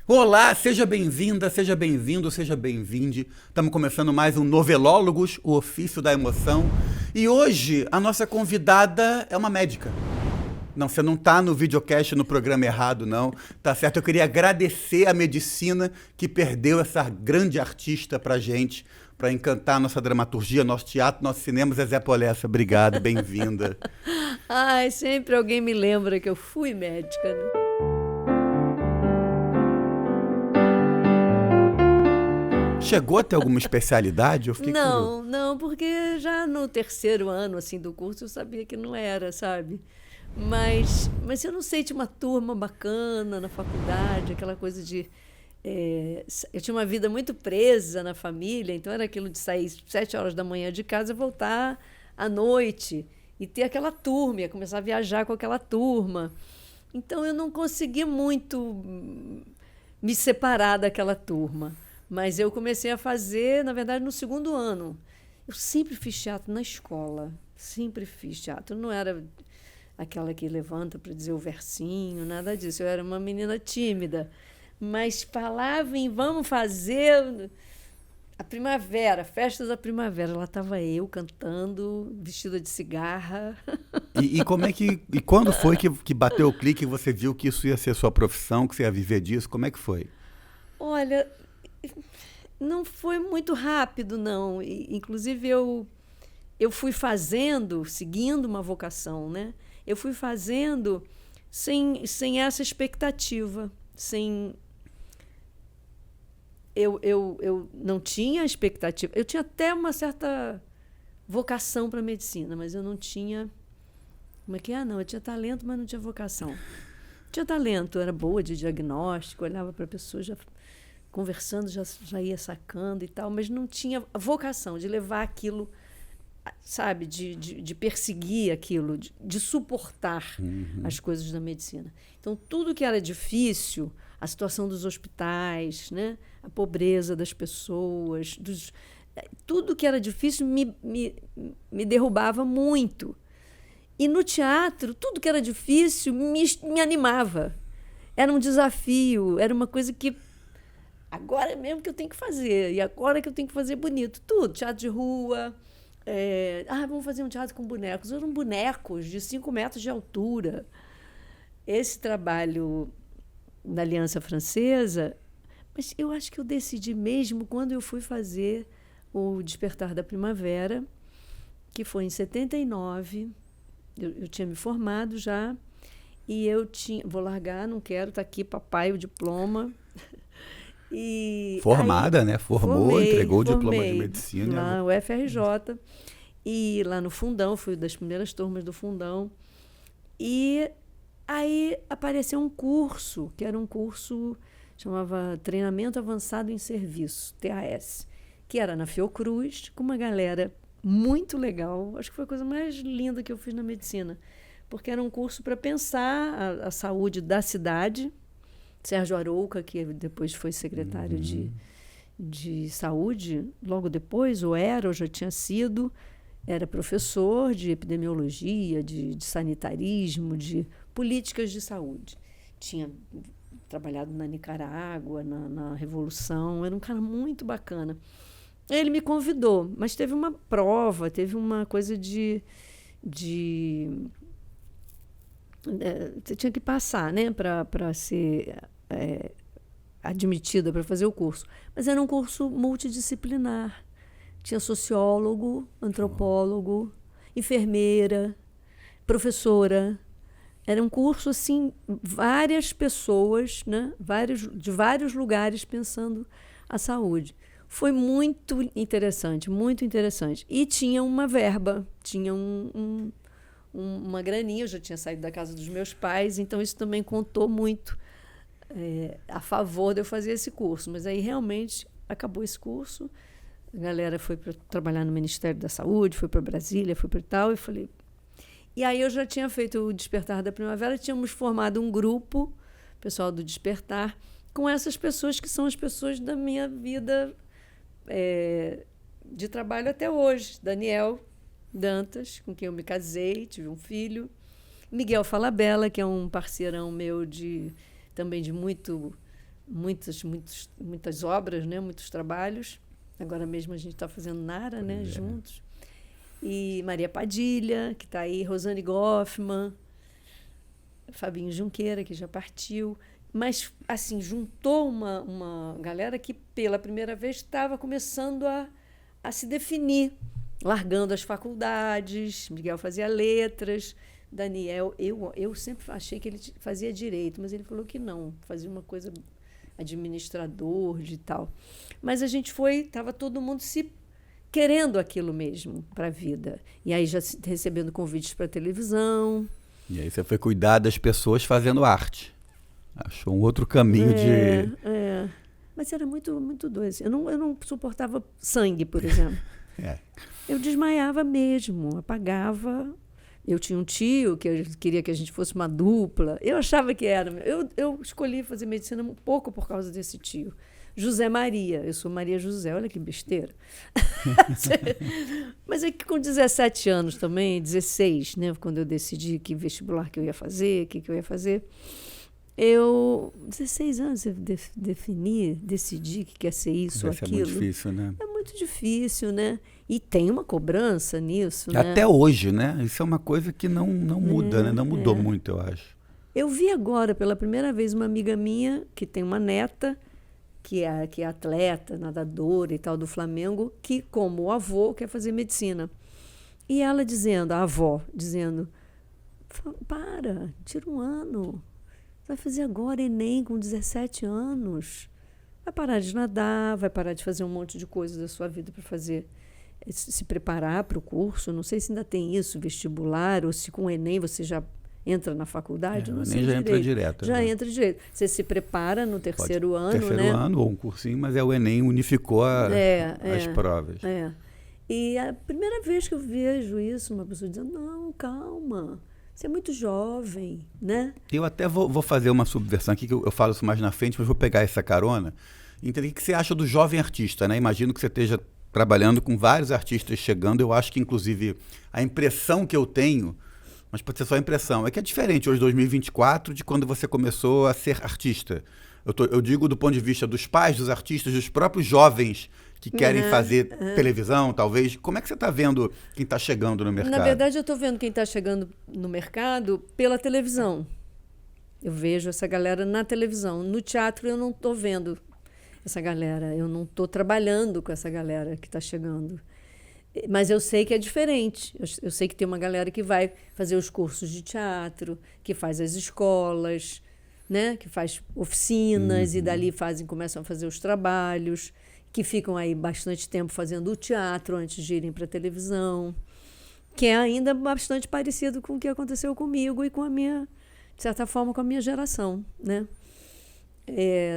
Olá, seja bem-vinda, seja bem-vindo, seja bem-vinde. Estamos começando mais um Novelólogos, o ofício da emoção. E hoje a nossa convidada é uma médica. Não, você não está no videocast, no programa errado, não. Tá certo, eu queria agradecer a medicina que perdeu essa grande artista pra gente, para encantar nossa dramaturgia, nosso teatro, nosso cinema. Zezé Polessa, obrigado, bem-vinda. Ai, sempre alguém me lembra que eu fui médica, né? Chegou a ter alguma especialidade? Eu fiquei curioso. Não, porque já no terceiro ano assim do curso eu sabia que não era, sabe? Mas eu não sei, tinha uma turma bacana na faculdade, aquela coisa de. Eu tinha uma vida muito presa na família, então era aquilo de sair 7 horas da manhã de casa e voltar à noite. E ter aquela turma, ia começar a viajar com aquela turma. Então eu não consegui muito me separar daquela turma. Mas eu comecei a fazer, na verdade, no segundo ano. Eu sempre fiz teatro na escola. Sempre fiz teatro. Não era aquela que levanta para dizer o versinho, nada disso. Eu era uma menina tímida. Mas falava em vamos fazer a primavera, festa da primavera. Lá estava eu cantando, vestida de cigarra. E como é e quando foi que bateu o clique e você viu que isso ia ser sua profissão, que você ia viver disso? Como é que foi? Olha, não foi muito rápido, não. Inclusive, eu fui fazendo, seguindo uma vocação, né? Eu fui fazendo sem essa expectativa, sem... Eu não tinha expectativa. Eu tinha até uma certa vocação para a medicina, mas eu não tinha... Como é que é? Não, eu tinha talento, mas não tinha vocação. Tinha talento, era boa de diagnóstico, olhava para a pessoa, já conversando, já ia sacando e tal, mas não tinha vocação de levar aquilo, sabe, de perseguir aquilo, de suportar as coisas da medicina. Então, tudo que era difícil, a situação dos hospitais, né, a pobreza das pessoas, tudo que era difícil me derrubava muito. E no teatro, tudo que era difícil me animava. Era um desafio, era uma coisa que agora é mesmo que eu tenho que fazer, e agora que eu tenho que fazer bonito. Tudo, teatro de rua. Vamos fazer um teatro com bonecos. Eram bonecos de 5 metros de altura. Esse trabalho na Aliança Francesa, mas eu acho que eu decidi mesmo quando eu fui fazer o Despertar da Primavera, que foi em 79. Eu tinha me formado já, e eu tinha... Vou largar, não quero, está aqui, papai, o diploma. E Formada, aí, né? Formou, entregou o diploma de formei medicina. lá no FRJ, e lá no Fundão, fui das primeiras turmas do Fundão. E aí apareceu um curso, que era um curso, chamava Treinamento Avançado em Serviço, TAS, que era na Fiocruz, com uma galera muito legal. Acho que foi a coisa mais linda que eu fiz na medicina, porque era um curso para pensar a saúde da cidade. Sérgio Arouca, que depois foi secretário de saúde, logo depois, ou já tinha sido, era professor de epidemiologia, de sanitarismo, de políticas de saúde. Tinha trabalhado na Nicarágua, na Revolução, era um cara muito bacana. Ele me convidou, mas teve uma prova, teve uma coisa você tinha que passar, né, para ser admitida para fazer o curso. Mas era um curso multidisciplinar. Tinha sociólogo, antropólogo, enfermeira, professora. Era um curso, assim, várias pessoas, né, de vários lugares pensando a saúde. Foi muito interessante, muito interessante. E tinha uma verba, tinha uma graninha. Eu já tinha saído da casa dos meus pais, então isso também contou muito a favor de eu fazer esse curso. Mas aí realmente acabou esse curso, a galera foi para trabalhar no Ministério da Saúde, foi para Brasília, foi para tal, e falei... E aí eu já tinha feito o Despertar da Primavera, tínhamos formado um grupo, pessoal do Despertar, com essas pessoas que são as pessoas da minha vida de trabalho até hoje. Daniel Dantas, com quem eu me casei, tive um filho. Miguel Falabella, que é um parceirão meu também de muito muitas obras, né? Muitos trabalhos. Agora mesmo a gente está fazendo Nara, né? Juntos. E Maria Padilha, que está aí, Rosane Goffman, Fabinho Junqueira, que já partiu. Mas, assim, juntou uma galera que, pela primeira vez, estava começando a se definir, largando as faculdades. Miguel fazia letras, Daniel... Eu sempre achei que ele fazia direito, mas ele falou que não, fazia uma coisa administrador de tal. Mas a gente estava todo mundo se querendo aquilo mesmo para a vida. E aí já recebendo convites para televisão. E aí você foi cuidar das pessoas fazendo arte. Achou um outro caminho de... Mas era muito, muito doce. Eu não suportava sangue, por exemplo. Eu desmaiava mesmo, apagava. Eu tinha um tio que queria que a gente fosse uma dupla. Eu achava que era. Eu escolhi fazer medicina um pouco por causa desse tio. José Maria. Eu sou Maria José. Olha que besteira. Mas é que com 17 anos também, 16, né, quando eu decidi que vestibular que eu ia fazer, o que eu ia fazer, 16 anos, eu decidi que quer ser isso ou aquilo. É muito difícil, né? É muito difícil, né? E tem uma cobrança nisso, né? Até hoje, né? Isso é uma coisa que não muda, né? Não mudou muito, eu acho. Eu vi agora, pela primeira vez, uma amiga minha, que tem uma neta, que é atleta, nadadora e tal, do Flamengo, que, como o avô, quer fazer medicina. E ela dizendo, a avó, dizendo, tira um ano. Vai fazer agora Enem com 17 anos. Vai parar de nadar, vai parar de fazer um monte de coisas da sua vida para fazer, se preparar para o curso. Não sei se ainda tem isso, vestibular, ou se com o Enem você já entra na faculdade. Não sei já entra direto. Já entra direto. Você se prepara no terceiro ano, né? Terceiro ano ou um cursinho, mas o Enem unificou as provas. E a primeira vez que eu vejo isso, uma pessoa dizendo, não, calma, você é muito jovem, né? Eu até vou fazer uma subversão aqui, que eu falo isso mais na frente, mas vou pegar essa carona. Entender o que você acha do jovem artista, né? Imagino que você esteja trabalhando com vários artistas chegando. Eu acho que, inclusive, a impressão que eu tenho, mas pode ser só a impressão, é que é diferente hoje, 2024, de quando você começou a ser artista. Eu digo do ponto de vista dos pais, dos artistas, dos próprios jovens que querem fazer televisão, talvez. Como é que você está vendo quem está chegando no mercado? Na verdade, eu estou vendo quem está chegando no mercado pela televisão. Eu vejo essa galera na televisão. No teatro, eu não estou vendo essa galera. Eu não estou trabalhando com essa galera que está chegando. Mas eu sei que é diferente. Eu sei que tem uma galera que vai fazer os cursos de teatro, que faz as escolas, né? Que faz oficinas e dali começam a fazer os trabalhos, que ficam aí bastante tempo fazendo o teatro antes de irem para a televisão, que é ainda bastante parecido com o que aconteceu comigo e com a minha, de certa forma, com a minha geração, né?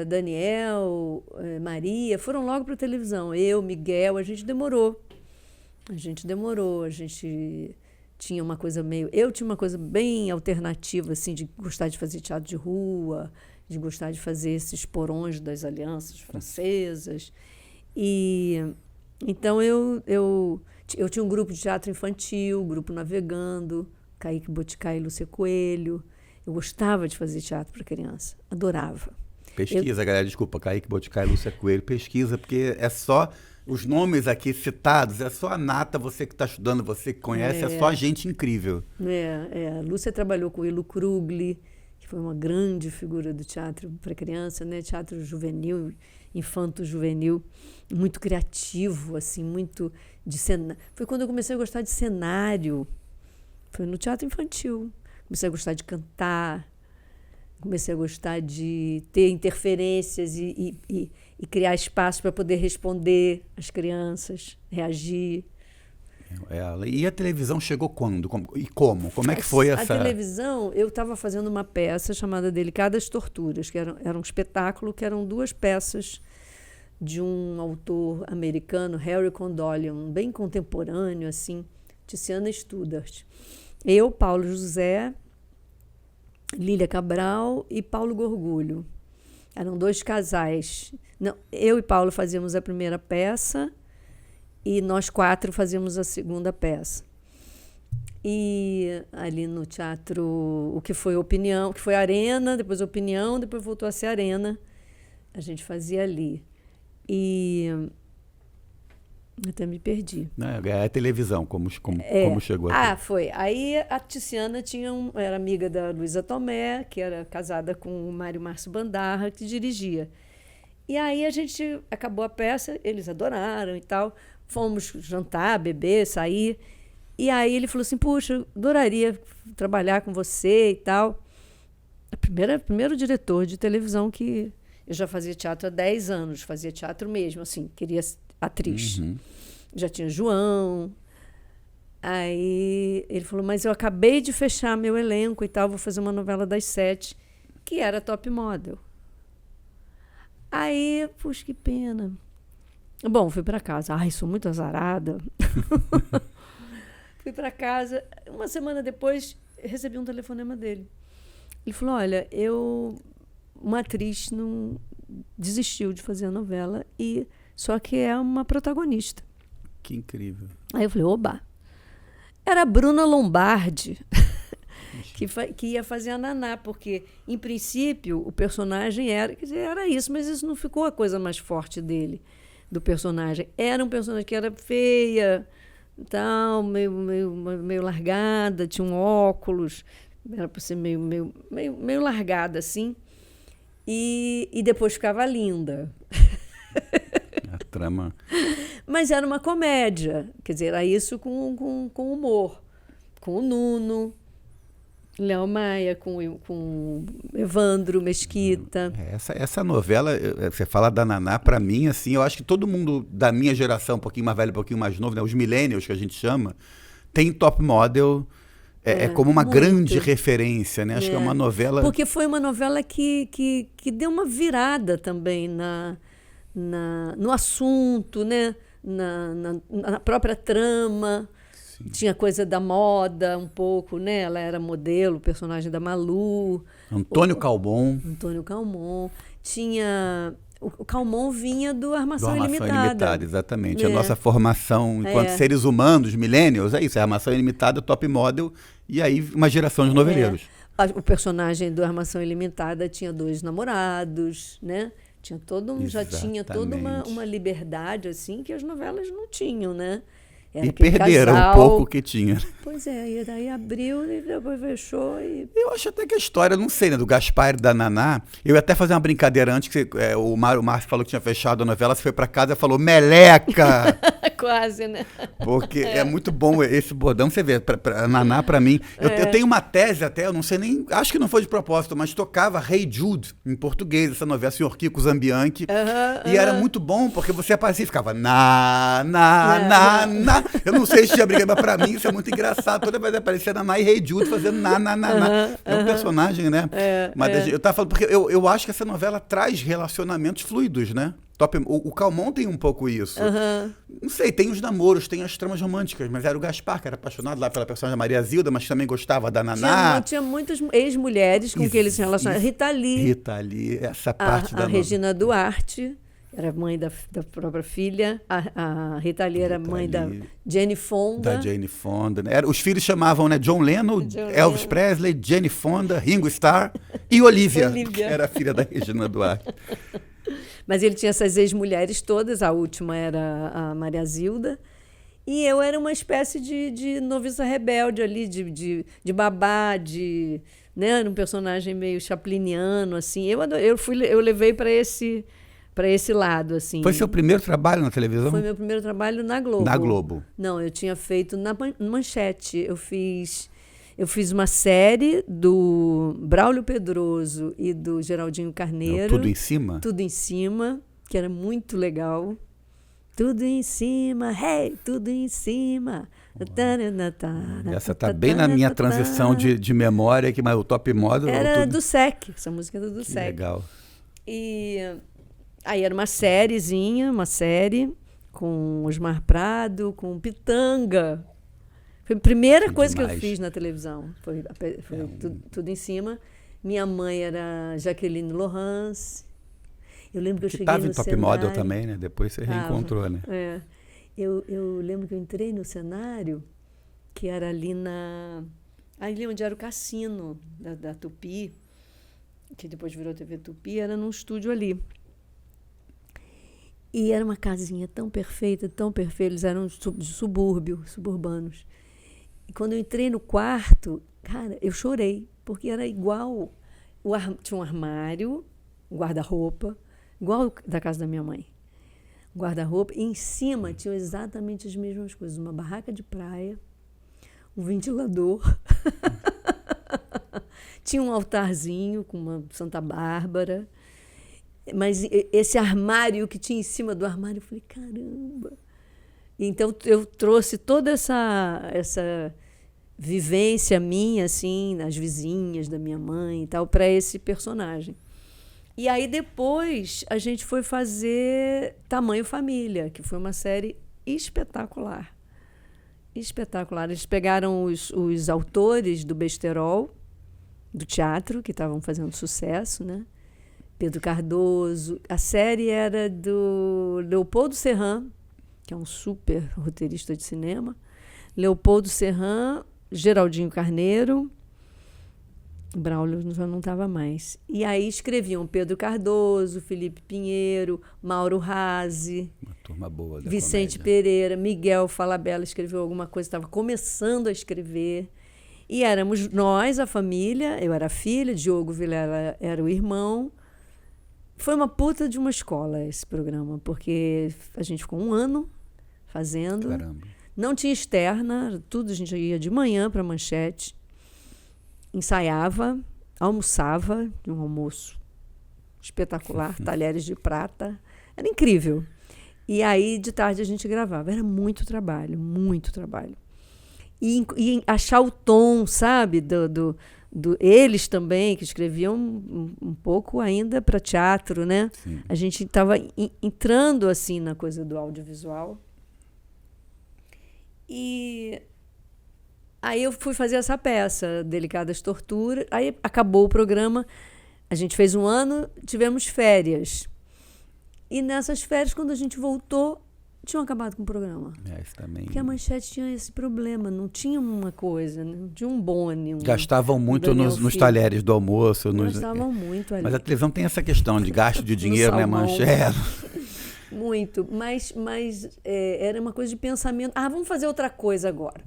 Daniel, Maria, foram logo para a televisão. Eu, Miguel, a gente demorou. A gente tinha uma coisa meio... Eu tinha uma coisa bem alternativa, assim, de gostar de fazer teatro de rua, de gostar de fazer esses porões das alianças francesas. E então eu tinha um grupo de teatro infantil, grupo Navegando, Kaique Boticai e Lúcia Coelho. Eu gostava de fazer teatro para criança, adorava. Pesquisa, galera, desculpa, Kaique Boticai e Lúcia Coelho, pesquisa, porque é só os nomes aqui citados, é só a nata, você que está estudando, você que conhece, é só gente incrível. A Lúcia trabalhou com o Ilo Krugli, que foi uma grande figura do teatro para criança, né? Teatro juvenil, infanto-juvenil, muito criativo, assim, muito de cenário. Foi quando eu comecei a gostar de cenário, foi no teatro infantil. Comecei a gostar de cantar, comecei a gostar de ter interferências e criar espaço para poder responder às crianças, reagir. E a televisão chegou quando? Como é que foi essa... A televisão, eu estava fazendo uma peça chamada Delicadas Torturas, que era um espetáculo, que eram 2 peças de um autor americano, Harry Condolion, bem contemporâneo, assim, Tiziana Studart. Eu, Paulo José, Lília Cabral e Paulo Gorgulho. Eram 2 casais. Não, eu e Paulo fazíamos a primeira peça e nós 4 fazíamos a segunda peça. E ali no teatro, o que foi Opinião, que foi Arena, depois Opinião, depois voltou a ser Arena. A gente fazia ali. E até me perdi. Não, é a televisão, como chegou Ah, aqui. foi. Aí a Tiziana era amiga da Luísa Tomé, que era casada com o Mário Márcio Bandarra, que dirigia. E aí a gente acabou a peça, eles adoraram e tal. Fomos jantar, beber, sair. E aí ele falou assim, puxa, adoraria trabalhar com você e tal. Primeiro diretor de televisão que... Eu já fazia teatro há 10 anos, fazia teatro mesmo, assim, queria atriz. Uhum. Já tinha João. Aí ele falou, mas eu acabei de fechar meu elenco e tal, vou fazer uma novela das 7, que era Top Model. Aí, puxa, que pena. Bom, fui para casa. Ai, sou muito azarada. Fui para casa. Uma semana depois, recebi um telefonema dele. Ele falou, olha, uma atriz não desistiu de fazer a novela, só que é uma protagonista. Que incrível. Aí eu falei, oba. Era a Bruna Lombardi, que ia fazer a Naná, porque, em princípio, o personagem era isso, mas isso não ficou a coisa mais forte dele, do personagem. Era um personagem que era feia, tal, meio largada, tinha um óculos, era para ser meio largada, assim. E depois ficava linda. A trama. Mas era uma comédia. Quer dizer, era isso com humor. Com o Nuno, Léo Maia, com Evandro Mesquita. Essa novela, você fala da Naná, pra mim, assim, eu acho que todo mundo da minha geração, um pouquinho mais velho, um pouquinho mais novo, né, os millennials que a gente chama, tem Top Model. É como uma grande referência, né? Acho que é uma novela... Porque foi uma novela que deu uma virada também no assunto, né? Na própria trama. Sim. Tinha coisa da moda um pouco, né? Ela era modelo, personagem da Malu. Antônio Calmon. Tinha... O Calmon vinha do Armação Ilimitada. Ilimitada, exatamente. A nossa formação enquanto seres humanos, millennials, é isso. É Armação Ilimitada, Top Model, e aí uma geração de noveleiros. O personagem do Armação Ilimitada tinha 2 namorados, né? Tinha já tinha toda uma liberdade, assim, que as novelas não tinham, né? E perderam um pouco que tinha. Pois é, e daí abriu e depois fechou. Eu acho até que a história, não sei, né, do Gaspar e da Naná, eu ia até fazer uma brincadeira antes, que o Márcio falou que tinha fechado a novela, você foi pra casa e falou, meleca! Quase, né? Porque é muito bom esse bordão, você vê, a Naná pra mim, eu tenho uma tese até, eu não sei nem, acho que não foi de propósito, mas tocava Hey Jude, em português, essa novela, Senhor Kiko Zambianchi, e era muito bom, porque você aparecia e ficava, na. Eu não sei se tinha briga, mas pra mim isso é muito engraçado. Toda vez aparecia na Mai Hey Jude fazendo na. É um personagem, né? Eu tava falando, porque eu acho que essa novela traz relacionamentos fluidos, né? O Calmon tem um pouco isso. Não sei, tem os namoros, tem as tramas românticas, mas era o Gaspar, que era apaixonado lá pela personagem da Maria Zilda, mas também gostava da Naná. Tinha muitas ex-mulheres com que ele se relacionava. Rita Lee, essa parte da novela. A Regina Duarte. Era mãe da própria filha. A Rita Lee era mãe da Jane Fonda. Da Jane Fonda. Né? Os filhos chamavam, né, John Lennon, Elvis Presley, Jane Fonda, Ringo Starr e Olivia. Que era a filha da Regina Duarte. Mas ele tinha essas ex-mulheres todas. A última era a Maria Zilda. E eu era uma espécie de noviça rebelde ali, de babá, né, um personagem meio chapliniano, assim. Eu levei para esse lado, assim. Foi seu primeiro trabalho na televisão? Foi meu primeiro trabalho na Globo. Na Globo? Não, eu tinha feito na Manchete. Eu fiz uma série do Braulio Pedroso e do Geraldinho Carneiro. Tudo em Cima? Tudo em Cima, que era muito legal. Tudo em cima, hey, tudo em cima. Essa tá bem na minha transição de memória, mas o Top Model... Era do SEC, essa música era do SEC. Legal. E... Aí era uma série com Osmar Prado, com Pitanga. Foi a primeira coisa que eu fiz na televisão. Foi tudo em Cima. Minha mãe era Jaqueline Lohance. Eu lembro que eu cheguei no cenário... Estava em Top Model também, né? Depois você reencontrou, né? Eu lembro que eu entrei no cenário, que era ali onde era o cassino da Tupi, que depois virou TV Tupi, era num estúdio ali. E era uma casinha tão perfeita, eles eram de subúrbio, suburbanos. E quando eu entrei no quarto, cara, eu chorei, porque era igual, tinha um armário, um guarda-roupa, igual da casa da minha mãe. Um guarda-roupa, e em cima tinham exatamente as mesmas coisas, uma barraca de praia, um ventilador, tinha um altarzinho com uma Santa Bárbara. Mas esse armário que tinha em cima do armário, eu falei, caramba. Então, eu trouxe toda essa vivência minha, assim, nas vizinhas da minha mãe e tal, para esse personagem. E aí, depois, a gente foi fazer Tamanho Família, que foi uma série espetacular. Espetacular. Eles pegaram os autores do besterol, do teatro, que estavam fazendo sucesso, né? Pedro Cardoso. A série era do Leopoldo Serran, que é um super roteirista de cinema. Leopoldo Serran, Geraldinho Carneiro, Braulio já não estava mais. E aí escreviam Pedro Cardoso, Felipe Pinheiro, Mauro Razzi, uma turma boa da Vicente comédia. Pereira, Miguel Falabella escreveu alguma coisa, estava começando a escrever. E éramos nós, a família, eu era a filha, Diogo Vilela era o irmão. Foi uma puta de uma escola esse programa, porque a gente ficou 1 ano fazendo. Caramba. Não tinha externa, tudo a gente ia de manhã para a Manchete, ensaiava, almoçava, de um almoço espetacular, talheres de prata. Era incrível. E aí, de tarde, a gente gravava. Era muito trabalho, muito trabalho. E achar o tom, sabe, eles também, que escreviam um pouco ainda para teatro, né? Sim. A gente estava entrando assim na coisa do audiovisual. E aí eu fui fazer essa peça, Delicadas Torturas. Aí acabou o programa, a gente fez 1 ano, tivemos férias. E nessas férias, quando a gente voltou, tinham acabado com o programa. Isso também. Porque a Manchete tinha esse problema, não tinha uma coisa, não tinha um Boni. Gastavam muito nos talheres do almoço. Gastavam muito ali. Mas a televisão tem essa questão de gasto de dinheiro, né, Manchete? Muito, mas era uma coisa de pensamento. Vamos fazer outra coisa agora.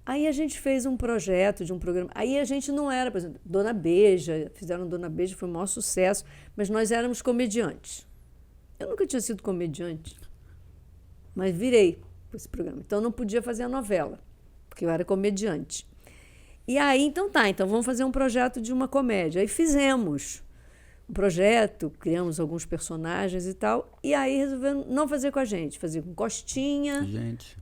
Aí a gente fez um projeto de um programa. Aí a gente não era, por exemplo, Dona Beija, fizeram Dona Beija, foi o maior sucesso, mas nós éramos comediantes. Eu nunca tinha sido comediante, mas virei para esse programa. Então não podia fazer a novela, porque eu era comediante. E aí, então vamos fazer um projeto de uma comédia. Aí fizemos um projeto, criamos alguns personagens e tal, e aí resolveram não fazer com a gente, fazer com Costinha. Gente.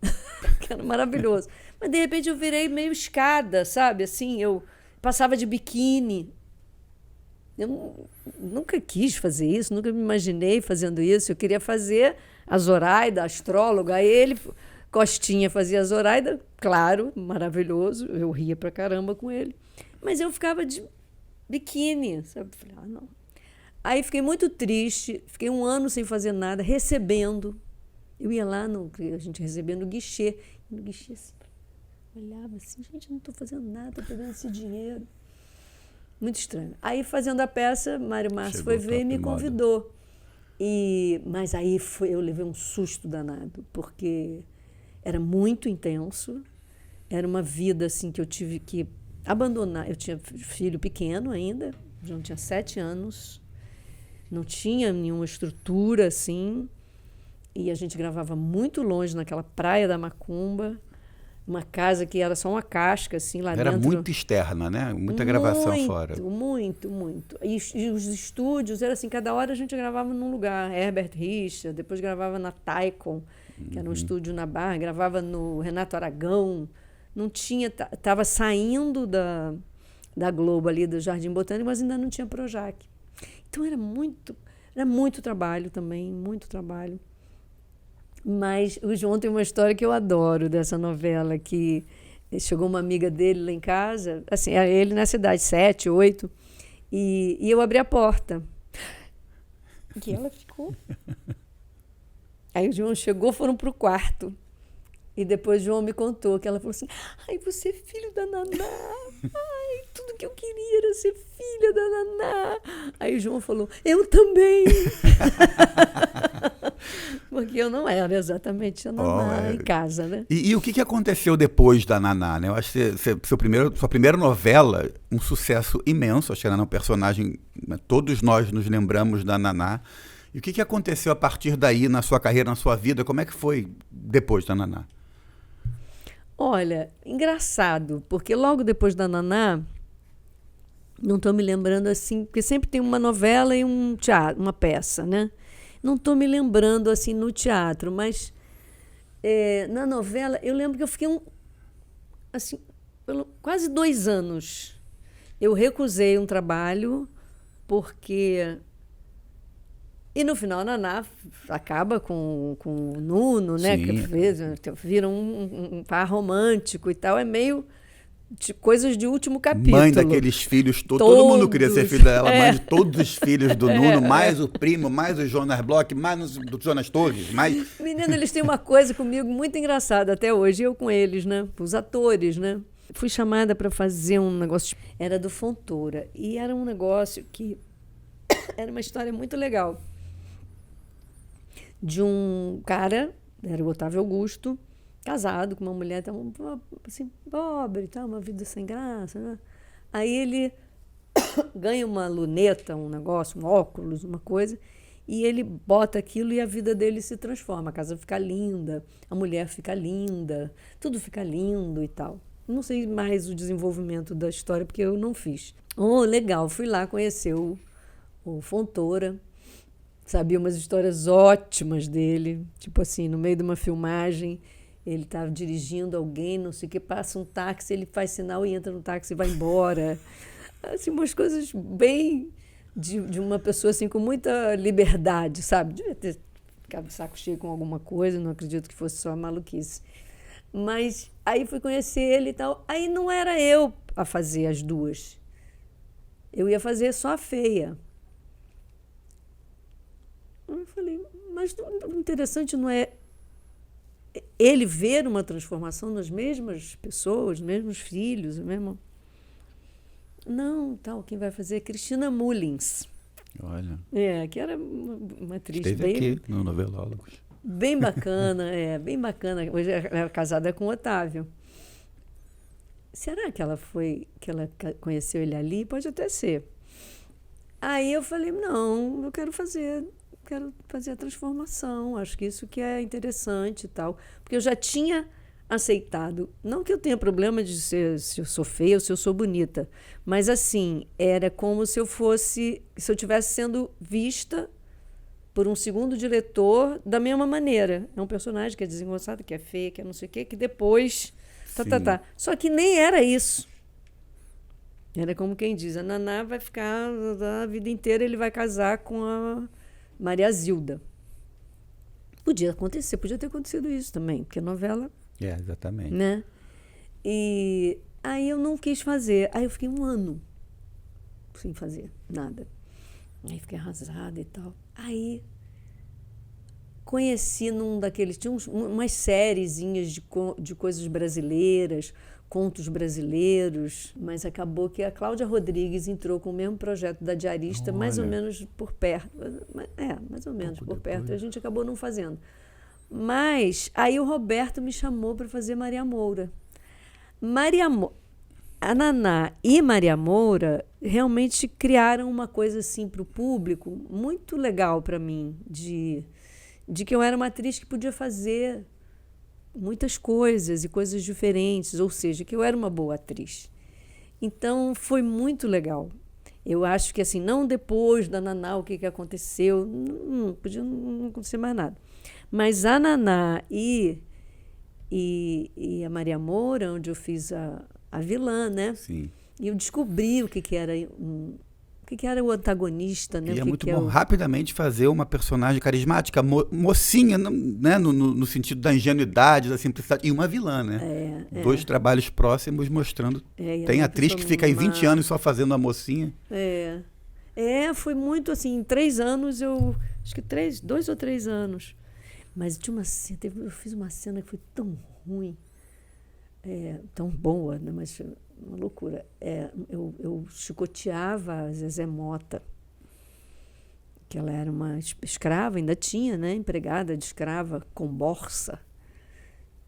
Que era maravilhoso. Mas, de repente, eu virei meio escada, sabe? Assim, eu passava de biquíni. Eu nunca quis fazer isso, nunca me imaginei fazendo isso. Eu queria fazer a Zoraida, a astróloga. Aí ele, Costinha, fazia a Zoraida, claro, maravilhoso. Eu ria pra caramba com ele. Mas eu ficava de biquíni, sabe? Falei, não. Aí fiquei muito triste, fiquei 1 ano sem fazer nada, recebendo. Eu ia lá, a gente recebendo no guichê. No guichê, assim, olhava assim, gente, não estou fazendo nada, estou pegando esse dinheiro. Muito estranho. Aí, fazendo a peça, Mário Márcio foi ver e me convidou. Mas aí eu levei um susto danado, porque era muito intenso, era uma vida assim, que eu tive que abandonar. Eu tinha filho pequeno ainda, já tinha 7 anos, não tinha nenhuma estrutura assim, e a gente gravava muito longe, naquela praia da Macumba, uma casa que era só uma casca, assim, lá dentro. Era muito externa, né? Muita gravação fora. Muito. E os estúdios, era assim, cada hora a gente gravava num lugar. Herbert Richter, depois gravava na Taikon, que era um estúdio na Barra, gravava no Renato Aragão. Não tinha, estava saindo da Globo ali, do Jardim Botânico, mas ainda não tinha Projac. Então era muito trabalho também, muito trabalho. Mas o João tem uma história que eu adoro dessa novela, que chegou uma amiga dele lá em casa, assim, ele nessa idade, 7, 8, e eu abri a porta. E ela ficou. Aí o João chegou, foram para o quarto. E depois o João me contou que ela falou assim, ai, você é filho da Naná. Ai, tudo que eu queria era ser filha da Naná. Aí o João falou, eu também. porque eu não era exatamente a Naná em casa, né? E o que aconteceu depois da Naná, né? Eu acho que sua primeira novela, um sucesso imenso, acho que ela é um personagem, né? Todos nós nos lembramos da Naná. E o que aconteceu a partir daí na sua carreira, na sua vida? Como é que foi depois da Naná? Olha, engraçado, porque logo depois da Naná, não estou me lembrando assim, porque sempre tem uma novela e um teatro, uma peça, né? Não estou me lembrando assim no teatro, mas na novela eu lembro que eu fiquei quase 2 anos. Eu recusei um trabalho porque... E no final a Naná acaba com o Nuno, né? Sim. Que vira um par romântico e tal. É meio de coisas de último capítulo. Mãe daqueles filhos, todo mundo queria ser filho dela, mãe de todos os filhos do Nuno, mais o primo, mais o Jonas Bloch, mais o Jonas Torres, mais... Menino, eles têm uma coisa comigo muito engraçada até hoje, eu com eles, né? Os atores, né? Fui chamada para fazer um negócio, era do Fontoura, e era um negócio que era uma história muito legal. De um cara, era o Otávio Augusto, casado com uma mulher assim, pobre, tá, uma vida sem graça, né? Aí ele ganha uma luneta, um negócio, um óculos, uma coisa, e ele bota aquilo e a vida dele se transforma. A casa fica linda, a mulher fica linda, tudo fica lindo e tal. Não sei mais o desenvolvimento da história, porque eu não fiz. Oh, legal, fui lá conhecer o Fontoura. Sabia umas histórias ótimas dele, tipo assim, no meio de uma filmagem, ele estava dirigindo alguém, não sei o que, passa um táxi, ele faz sinal e entra no táxi e vai embora. Assim, umas coisas bem de uma pessoa assim, com muita liberdade, sabe? Devia ter ficado de saco cheio com alguma coisa, não acredito que fosse só maluquice. Mas aí fui conhecer ele e tal, aí não era eu a fazer as duas, eu ia fazer só a feia. Eu falei, mas o interessante não é ele ver uma transformação nas mesmas pessoas, nos mesmos filhos, mesmo... Não, tal, quem vai fazer é Cristina Mullins. Olha. Que era uma atriz esteve bem... aqui no Novelólogos. Bem bacana, bem bacana. Hoje ela é casada com o Otávio. Será que ela conheceu ele ali? Pode até ser. Aí eu falei, não, eu quero fazer a transformação, acho que isso que é interessante e tal, porque eu já tinha aceitado, não que eu tenha problema de se eu sou feia ou se eu sou bonita, mas assim, era como se eu estivesse sendo vista por um segundo diretor da mesma maneira. É um personagem que é desengonçado, que é feia, que é não sei o quê, que depois... Só que nem era isso. Era como quem diz, a Naná vai ficar a vida inteira, ele vai casar com a Maria Zilda. Podia ter acontecido isso também, porque a novela... exatamente. Né? E aí eu não quis fazer. Aí eu fiquei 1 ano sem fazer nada. Aí fiquei arrasada e tal. Aí conheci num daqueles... Tinha umas sériezinhas de coisas brasileiras, contos brasileiros, mas acabou que a Cláudia Rodrigues entrou com o mesmo projeto da Diarista, mais ou menos por perto. Mais ou menos por perto. A gente acabou não fazendo. Mas aí o Roberto me chamou para fazer Maria Moura. A Naná e Maria Moura realmente criaram uma coisa assim para o público muito legal para mim, de que eu era uma atriz que podia fazer muitas coisas e coisas diferentes, ou seja, que eu era uma boa atriz. Então foi muito legal. Eu acho que assim, não depois da Naná, o que aconteceu, não podia não acontecer mais nada. Mas a Naná e a Maria Moura, onde eu fiz a vilã, né? Sim. E eu descobri o que era o antagonista, né? E é muito bom rapidamente fazer uma personagem carismática, mocinha, né? No sentido da ingenuidade, da simplicidade, e uma vilã, né? 2 trabalhos próximos mostrando. Tem atriz que fica aí 20 anos só fazendo a mocinha. Foi muito assim, em 3 anos, acho que 2 ou 3 anos. Mas tinha uma cena, eu fiz uma cena que foi tão ruim, tão boa, né? Mas uma loucura. Eu chicoteava a Zezé Mota, que ela era uma escrava, ainda tinha, né? Empregada de escrava com borsa.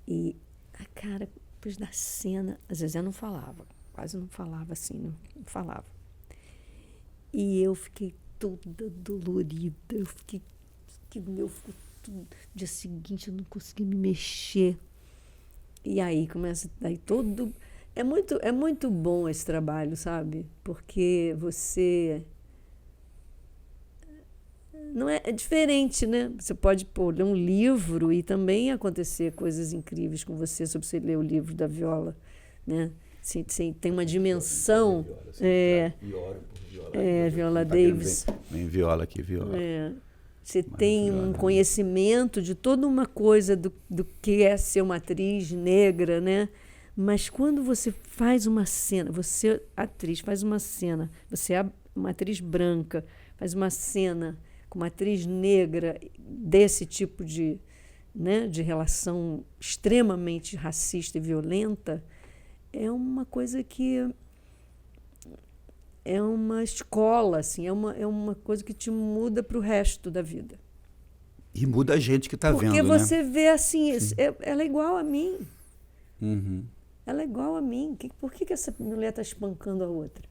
E a cara, depois da cena, a Zezé não falava, quase não falava assim, não falava. E eu fiquei toda dolorida, eu fiquei, ficou tudo. Dia seguinte eu não consegui me mexer. E aí começa, daí todo... É muito bom esse trabalho, sabe? Porque você... Não é diferente, né? Você pode ler um livro e também acontecer coisas incríveis com você sobre você ler o livro da Viola, né? Tem uma dimensão. Viola Davis. Vem Viola aqui, Viola. Você tem um conhecimento de toda uma coisa do que é ser uma atriz negra, né? Mas quando você faz uma cena, você, atriz, faz uma cena, você é uma atriz branca, faz uma cena com uma atriz negra desse tipo de, né, de relação extremamente racista e violenta, é uma coisa que é uma escola, assim, é uma coisa que te muda para o resto da vida. E muda a gente que está vendo, né? Porque você vê assim, ela é igual a mim. Uhum. Ela é igual a mim. Por que essa mulher está espancando a outra?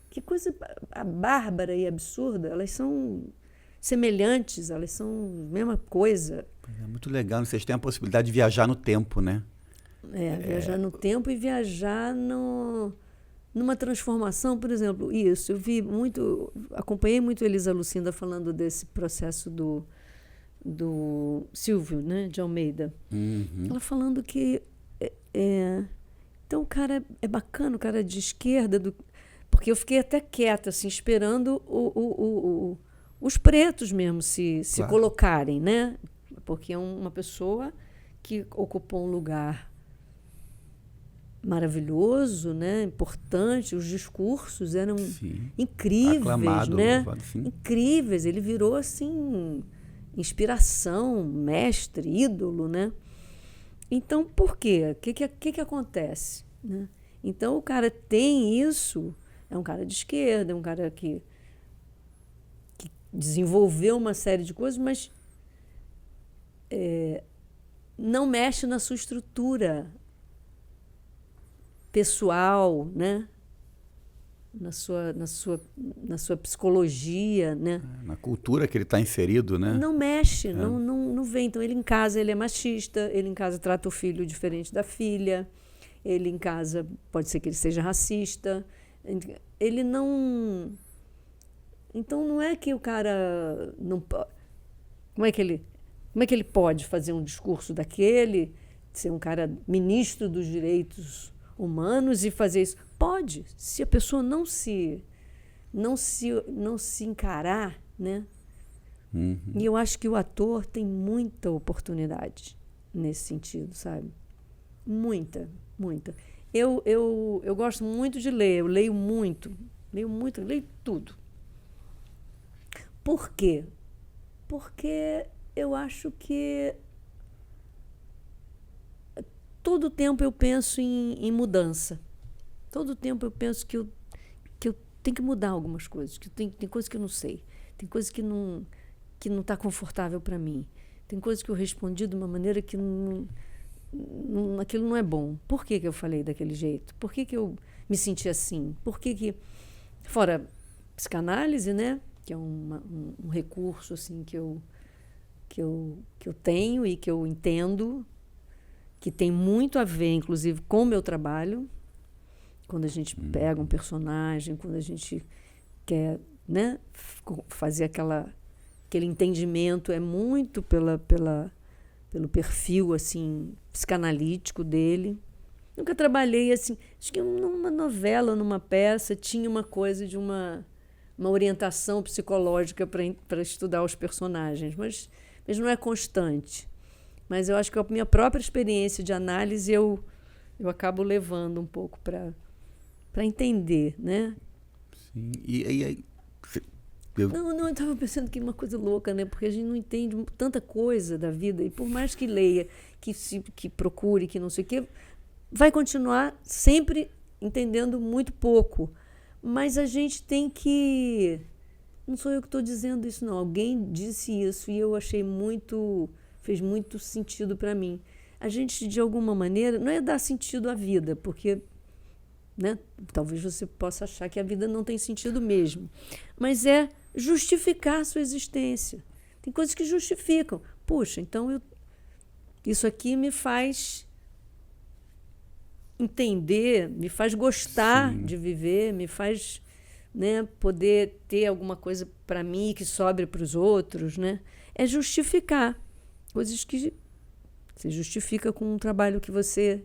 Que coisa bárbara e absurda. Elas são semelhantes, elas são a mesma coisa. É muito legal, vocês têm a possibilidade de viajar no tempo, né? Viajar no tempo e viajar numa transformação, por exemplo, isso. Acompanhei muito Elisa Lucinda falando desse processo do Silvio, né, de Almeida. Uhum. Ela falando que então o cara é bacana, o cara é de esquerda, porque eu fiquei até quieta, assim, esperando os pretos mesmo se Claro. colocarem, né? Porque é uma pessoa que ocupou um lugar maravilhoso, né? Importante, os discursos eram incríveis, aclamado, né? louvado, sim. Incríveis, ele virou assim inspiração, mestre, ídolo, né? Então, por quê? O que acontece, né? Então, o cara tem isso, é um cara de esquerda, é um cara que desenvolveu uma série de coisas, mas não mexe na sua estrutura pessoal, né? Na sua psicologia, né? Na cultura que ele está inserido, né? Não mexe, não vem. Então, ele em casa ele é machista, ele em casa trata o filho diferente da filha, ele em casa pode ser que ele seja racista, ele não... Então, não é que o cara não... Como é que ele pode fazer um discurso daquele, ser um cara ministro dos direitos humanos e fazer isso? Pode, se a pessoa não se encarar, né? Uhum. E eu acho que o ator tem muita oportunidade nesse sentido, sabe? Muita. Eu gosto muito de ler, eu leio muito, leio tudo. Por quê? Porque eu acho que todo tempo eu penso em mudança. Todo tempo eu penso que eu tenho que mudar algumas coisas, que tem coisas que eu não sei, tem coisas que não está confortável para mim, tem coisas que eu respondi de uma maneira que aquilo não é bom. Por que eu falei daquele jeito? Por que eu me senti assim? Por que fora psicanálise, né? Que é um recurso assim que eu tenho e que eu entendo, que tem muito a ver, inclusive, com o meu trabalho. Quando a gente pega um personagem, quando a gente quer, né, fazer aquele entendimento, é muito pelo perfil assim, psicanalítico dele. Nunca trabalhei assim. Acho que numa novela, numa peça, tinha uma coisa de uma orientação psicológica para estudar os personagens, mas não é constante. Mas eu acho que a minha própria experiência de análise eu acabo levando um pouco para entender, né? Sim. E aí... Não, eu estava pensando que é uma coisa louca, né? Porque a gente não entende tanta coisa da vida, e por mais que leia, que procure, que não sei o quê, vai continuar sempre entendendo muito pouco. Mas a gente tem que Não sou eu que estou dizendo isso, não. Alguém disse isso e eu achei fez muito sentido para mim. A gente, de alguma maneira, não é dar sentido à vida, porque, né, talvez você possa achar que a vida não tem sentido mesmo, mas é justificar a sua existência. Tem coisas que justificam. Puxa, então isso aqui me faz entender, me faz gostar de viver, me faz, né, poder ter alguma coisa para mim que sobre para os outros, né? É justificar coisas que você justifica com um trabalho que você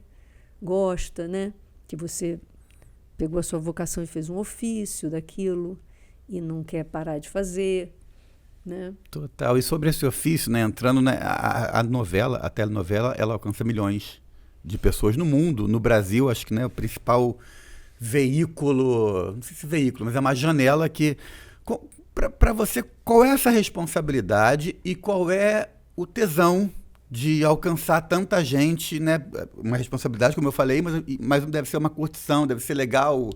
gosta, né? Que você pegou a sua vocação e fez um ofício daquilo e não quer parar de fazer, né? Total. E sobre esse ofício, né, entrando, né, a novela, a telenovela, ela alcança milhões de pessoas no mundo. No Brasil, acho que, né, o principal veículo, não sei se veículo, mas é uma janela que... Para você, qual é essa responsabilidade e qual é o tesão de alcançar tanta gente, né? Uma responsabilidade, como eu falei, mas deve ser uma curtição, deve ser legal,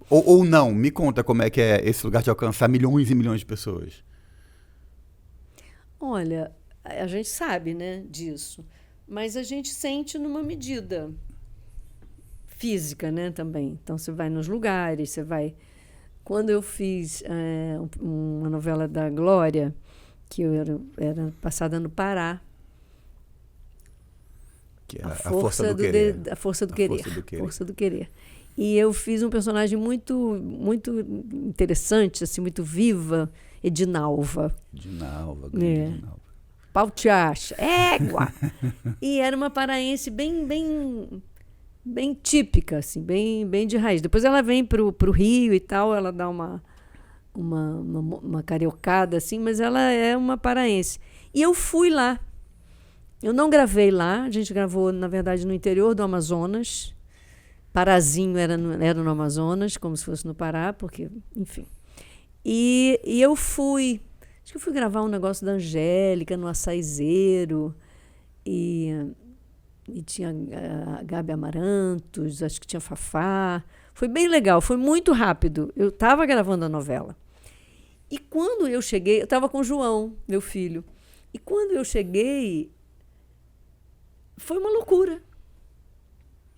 ou não. Me conta como é que é esse lugar de alcançar milhões e milhões de pessoas. Olha, a gente sabe, né, disso, mas a gente sente numa medida física, né, também. Então, você vai nos lugares, você vai... Quando eu fiz uma novela da Glória, que era passada no Pará, que é a força do querer. A força do querer. Força do querer. E eu fiz um personagem muito, muito interessante, assim, muito viva, Edinalva. Grande Edinalva. Pau te acha, égua! E era uma paraense bem típica, assim, bem de raiz. Depois ela vem pro Rio e tal, ela dá uma cariocada, assim, mas ela é uma paraense. E eu fui lá. Eu não gravei lá, a gente gravou, na verdade, no interior do Amazonas. Parazinho era no Amazonas, como se fosse no Pará, porque, enfim. E eu fui, acho que eu fui gravar um negócio da Angélica, no Açaizeiro, e tinha a Gabi Amarantos, acho que tinha Fafá. Foi bem legal, foi muito rápido. Eu estava gravando a novela. E quando eu cheguei, eu estava com o João, meu filho. E quando eu cheguei, foi uma loucura.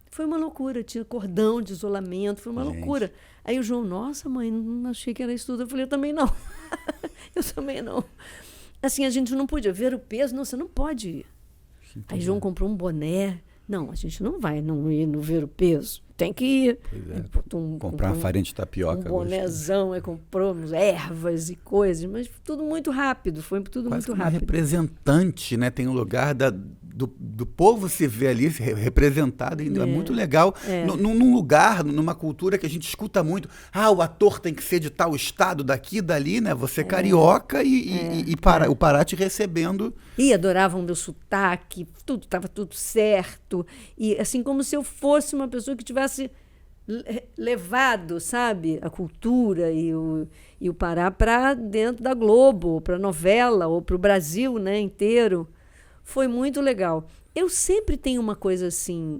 Foi uma loucura. Tinha cordão de isolamento, foi uma loucura. Aí o João, nossa, mãe, não achei que era isso tudo. Eu falei, eu também não. Eu também não. Assim, a gente não podia ver o peso. Não, você não pode ir. Aí João comprou um boné. Não, a gente não vai não ir no ver o peso. Tem que ir. Comprar uma farinha de tapioca. Um bonézão, comprou ervas e coisas, mas tudo muito rápido, foi tudo quase muito uma rápido. Representante, né? Tem um lugar do povo se ver ali representado, é muito legal. Num lugar, numa cultura que a gente escuta muito, o ator tem que ser de tal estado, daqui, dali, né? Você carioca e o Pará te recebendo. E adoravam meu sotaque, estava tudo certo. E assim, como se eu fosse uma pessoa que tivesse levado, sabe, a cultura e o Pará para dentro da Globo, para a novela, ou para o Brasil, né, inteiro. Foi muito legal. Eu sempre tenho uma coisa assim,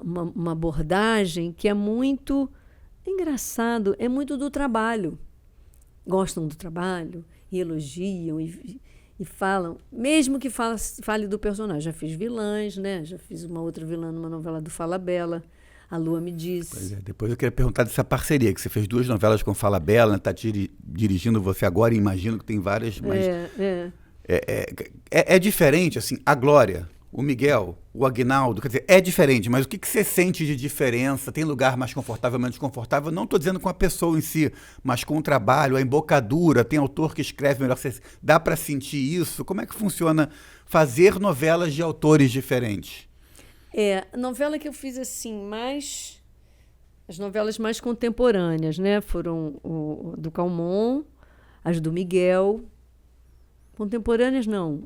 uma abordagem que é muito engraçado, é muito do trabalho. Gostam do trabalho e elogiam e falam, mesmo que fale do personagem. Já fiz vilãs, né? Já fiz uma outra vilã numa novela do Falabella, A Lua Me Disse. Pois é, depois eu queria perguntar dessa parceria, que você fez 2 novelas com Falabella, está dirigindo você agora, e imagino que tem várias, mas... É diferente, assim, a Glória, o Miguel, o Aguinaldo, quer dizer, é diferente, mas o que você sente de diferença? Tem lugar mais confortável, menos confortável? Não estou dizendo com a pessoa em si, mas com o trabalho, a embocadura, tem autor que escreve melhor, dá para sentir isso? Como é que funciona fazer novelas de autores diferentes? A novela que eu fiz assim, as novelas mais contemporâneas, né? Foram o do Calmon, as do Miguel. Contemporâneas não,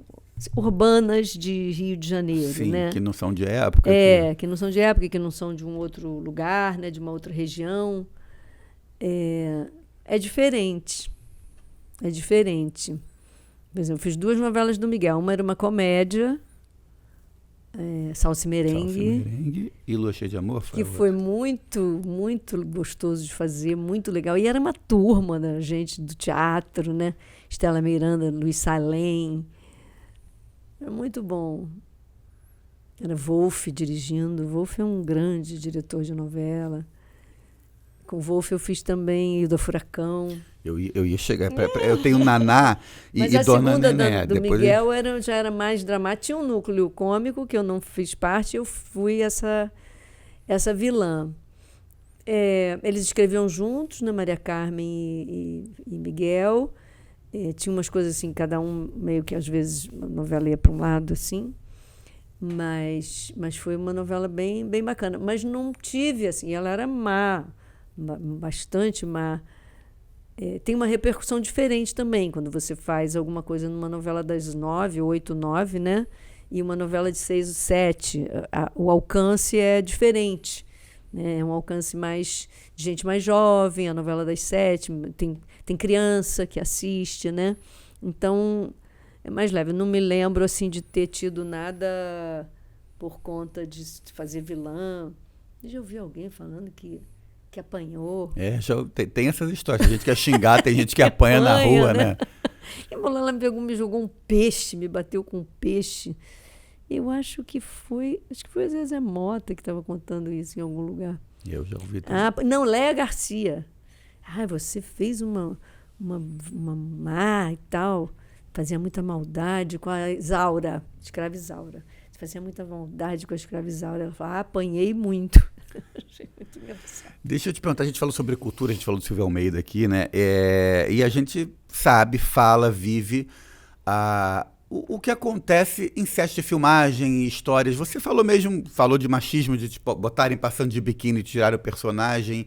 urbanas de Rio de Janeiro. Sim, né? Que não são de época. Que não são de época, que não são de um outro lugar, né? De uma outra região. É diferente. É diferente. Por exemplo, eu fiz 2 novelas do Miguel. Uma era uma comédia, Salsa e Merengue. Salsa, Merengue e Lua Cheia de Amor. Que foi muito, muito gostoso de fazer, muito legal. E era uma turma da gente do teatro, né? Estela Miranda, Luiz Salem. Era muito bom. Era Wolf dirigindo. Wolf é um grande diretor de novela. Com Wolf eu fiz também Ilda Furacão. Eu ia chegar. Eu tenho Naná e Mas a Dona segunda Nené. do Depois Miguel já era mais dramática. Tinha um núcleo cômico que eu não fiz parte. Eu fui essa vilã. Eles escreviam juntos, né, Maria Carmen e Miguel. Tinha umas coisas assim, cada um meio que às vezes a novela ia para um lado assim. Mas foi uma novela bem, bem bacana. Mas não tive assim, ela era má, bastante má. Tem uma repercussão diferente também quando você faz alguma coisa numa novela das 9, 8, 9, né? E uma novela de 6 ou 7. O alcance é diferente. Né? É um alcance mais de gente mais jovem, a novela das 7, tem criança que assiste, né? Então, é mais leve. Eu não me lembro assim, de ter tido nada por conta de fazer vilã. Eu já ouvi alguém falando que apanhou. Tem essas histórias. Tem gente que quer xingar, tem gente que apanha na rua, né? E ela me jogou um peixe, me bateu com um peixe. Eu acho que foi a Zezé Mota que estava contando isso em algum lugar. Eu já ouvi também. Não, Léa Garcia. Você fez uma má e tal. Fazia muita maldade com a Isaura, escrava Isaura. Você fazia muita maldade com a escrava Isaura. Ela falou, apanhei muito. Achei muito engraçado. Deixa eu te perguntar, a gente falou sobre cultura, a gente falou do Silvio Almeida aqui, né? E a gente sabe, fala, vive o que acontece em sets de filmagem e histórias. Você falou de machismo, de tipo, botarem passando de biquíni e tirar o personagem.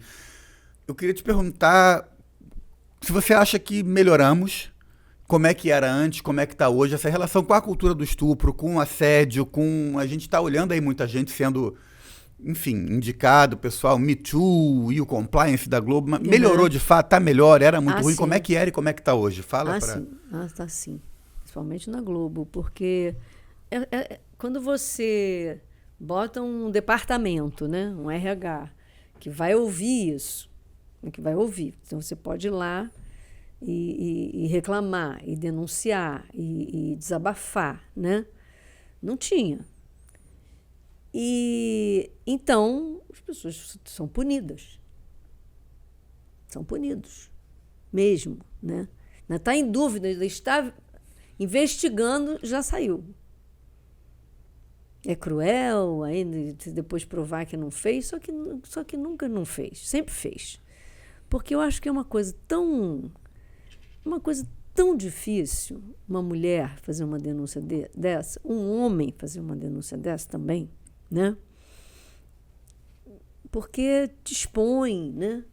Eu queria te perguntar se você acha que melhoramos, como é que era antes, como é que está hoje, essa relação com a cultura do estupro, com o assédio, a gente está olhando aí muita gente sendo, enfim, indicado, pessoal, Me Too e o compliance da Globo, mas melhorou de fato, está melhor, era muito ruim, sim. Como é que era e como é que está hoje? Fala para... Sim, está sim, principalmente na Globo, porque quando você bota um departamento, né, um RH, que vai ouvir isso, então você pode ir lá e reclamar, e denunciar, e desabafar, né? Não tinha. E então as pessoas são punidas. São punidos mesmo, né? Não está em dúvida, está investigando, já saiu. É cruel, ainda depois provar que não fez, só que nunca não fez, sempre fez. Porque eu acho que é uma coisa tão difícil uma mulher fazer uma denúncia dessa, um homem fazer uma denúncia dessa também, né? Porque te expõe, né?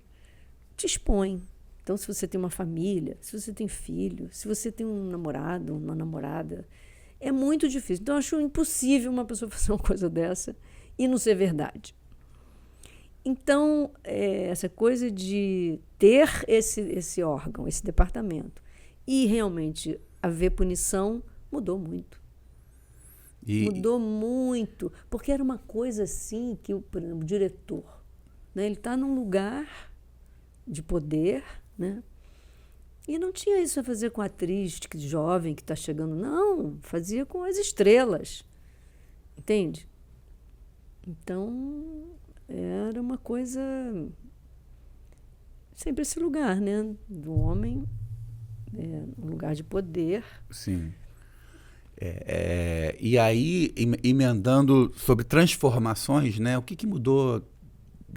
Te expõe. Então, se você tem uma família, se você tem filho, se você tem um namorado, uma namorada, é muito difícil. Então, eu acho impossível uma pessoa fazer uma coisa dessa e não ser verdade. Então, essa coisa de ter esse órgão, esse departamento, e realmente haver punição, mudou muito. Mudou muito. Porque era uma coisa assim que, por exemplo, o diretor, né, ele está num lugar de poder, né? E não tinha isso a fazer com a atriz jovem que está chegando, não. Fazia com as estrelas. Entende? Então, era uma coisa... Sempre esse lugar, né? Do homem, um lugar de poder. Sim. E aí, emendando sobre transformações, né? O que mudou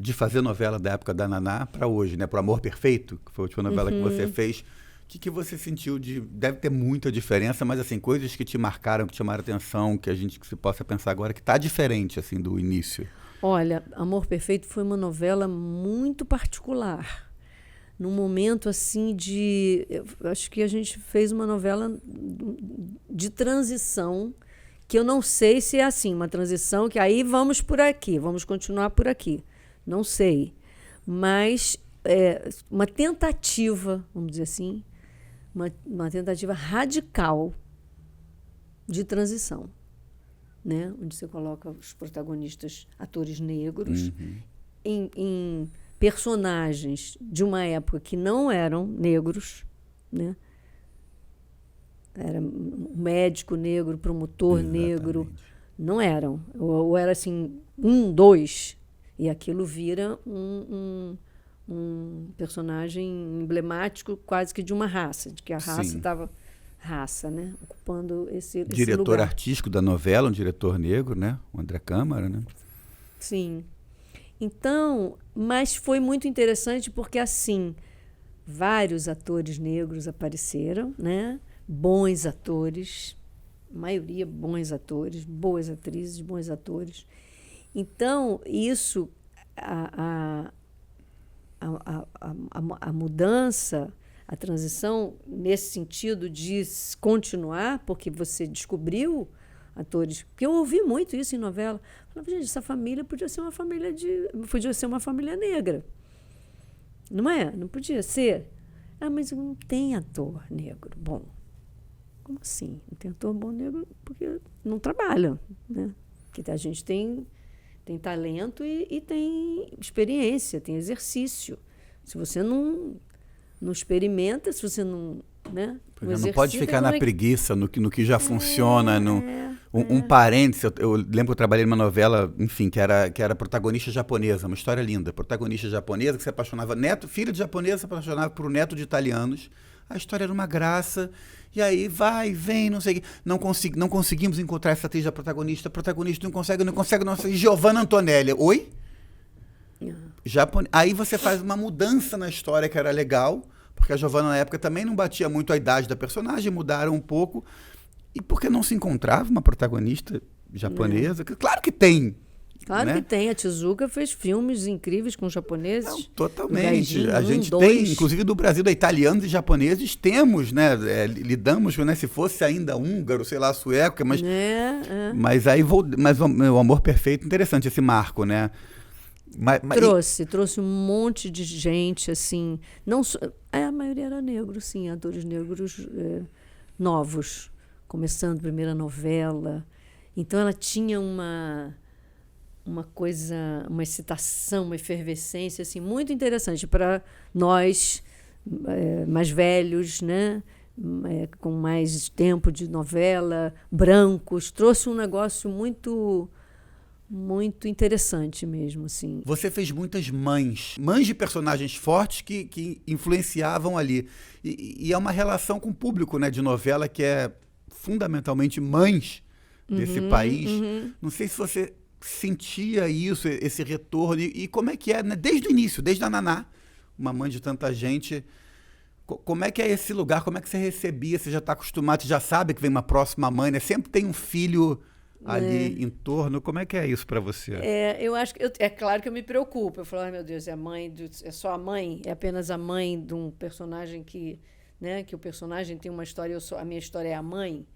de fazer novela da época da Naná para hoje, né? Para o Amor Perfeito, que foi a última novela que você fez. O que você sentiu deve ter muita diferença, mas assim, coisas que te marcaram, que te chamaram atenção, que se possa pensar agora que está diferente assim do início. Olha, Amor Perfeito foi uma novela muito particular. Num momento assim eu acho que a gente fez uma novela de transição, que eu não sei se é assim, uma transição que aí vamos por aqui, vamos continuar por aqui. Não sei. Mas uma tentativa, vamos dizer assim, uma tentativa radical de transição. né? Onde você coloca os protagonistas atores negros em personagens de uma época que não eram negros, né? Era um médico negro, promotor negro, não eram. Ou era assim, 1, 2, e aquilo vira um personagem emblemático quase que de uma raça, de que a raça estava né, ocupando esse diretor lugar. artístico da novela, um diretor negro, né? O André Câmara, né? Sim. Então, mas foi muito interessante porque, assim, vários atores negros apareceram, né? Bons atores, a maioria bons atores, boas atrizes, bons atores. Então, isso, a mudança, a transição, nesse sentido de continuar, porque você descobriu atores, porque eu ouvi muito isso em novela. Eu falava, gente, essa família podia ser uma família negra. Não é? Não podia ser. Ah, mas não tem ator negro bom. Como assim? Não tem ator bom negro porque não trabalham, né? Porque a gente tem talento e tem experiência, tem exercício. Se você não experimenta, se você não... Né? Não pode ficar na preguiça, no que já funciona. Um parênteses, eu lembro que eu trabalhei numa novela, enfim, que era protagonista japonesa, uma história linda. Protagonista japonesa que se apaixonava, filho de japonesa se apaixonava por um neto de italianos. A história era uma graça. E aí vai, vem, não sei o quê. Não conseguimos encontrar essa atriz da protagonista. A protagonista não consegue. E Giovanna Antonelli. Oi? Aí você faz uma mudança na história que era legal, porque a Giovanna na época também não batia muito a idade da personagem, mudaram um pouco. E por que não se encontrava uma protagonista japonesa? Claro que tem. Claro, né? Que tem. A Tezuka fez filmes incríveis com japoneses. Não, totalmente. A gente tem, inclusive do Brasil, da italianos e japoneses, temos, né? Lidamos com, né? Se fosse ainda húngaro, sei lá, sueco, mas. Mas aí mas o meu Amor Perfeito, interessante esse marco, né? Trouxe um monte de gente, assim. Não só, a maioria era negro, sim, atores negros novos, começando a primeira novela. Então ela tinha uma coisa, uma excitação, uma efervescência assim, muito interessante para nós mais velhos, né? Com mais tempo de novela, brancos. Trouxe um negócio muito interessante mesmo, assim. Você fez muitas mães de personagens fortes que influenciavam ali. E é uma relação com o público, né, de novela que é fundamentalmente mães desse país. Não sei se você sentia isso, esse retorno, e como é que é, né? Desde o início, desde a Naná, uma mãe de tanta gente, como é que é esse lugar, como é que você recebia, você já está acostumado, você já sabe que vem uma próxima mãe, né? Sempre tem um filho ali em torno, como é que é isso para você? Eu acho que, é claro que eu me preocupo, eu falo, ai meu Deus, é só a mãe, é apenas a mãe de um personagem que, né, que o personagem tem uma história, a minha história é a mãe,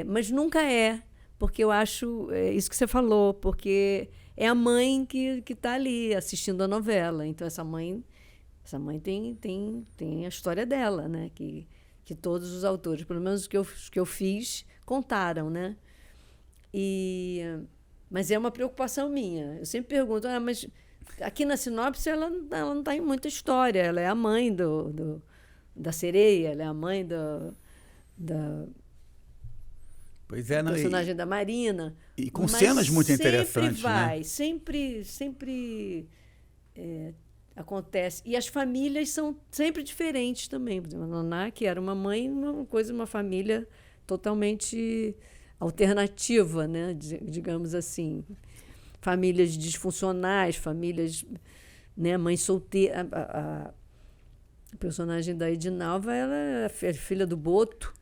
mas nunca é, porque eu acho isso que você falou, porque é a mãe que está ali assistindo a novela. Então, essa mãe tem a história dela, né? Que todos os autores, pelo menos os que eu fiz, contaram, né? Mas é uma preocupação minha. Eu sempre pergunto, mas aqui na sinopse ela não tem muita história. Ela é a mãe da sereia, ela é a mãe da Pois é, não, personagem da Marina. E com cenas muito interessantes, né? Sempre acontece. E as famílias são sempre diferentes também. Por exemplo, a Naná, que era uma mãe, uma família totalmente alternativa, né? Digamos assim. Famílias disfuncionais, famílias, né? Mãe solteira. A personagem da Edinalva, ela é filha do Boto.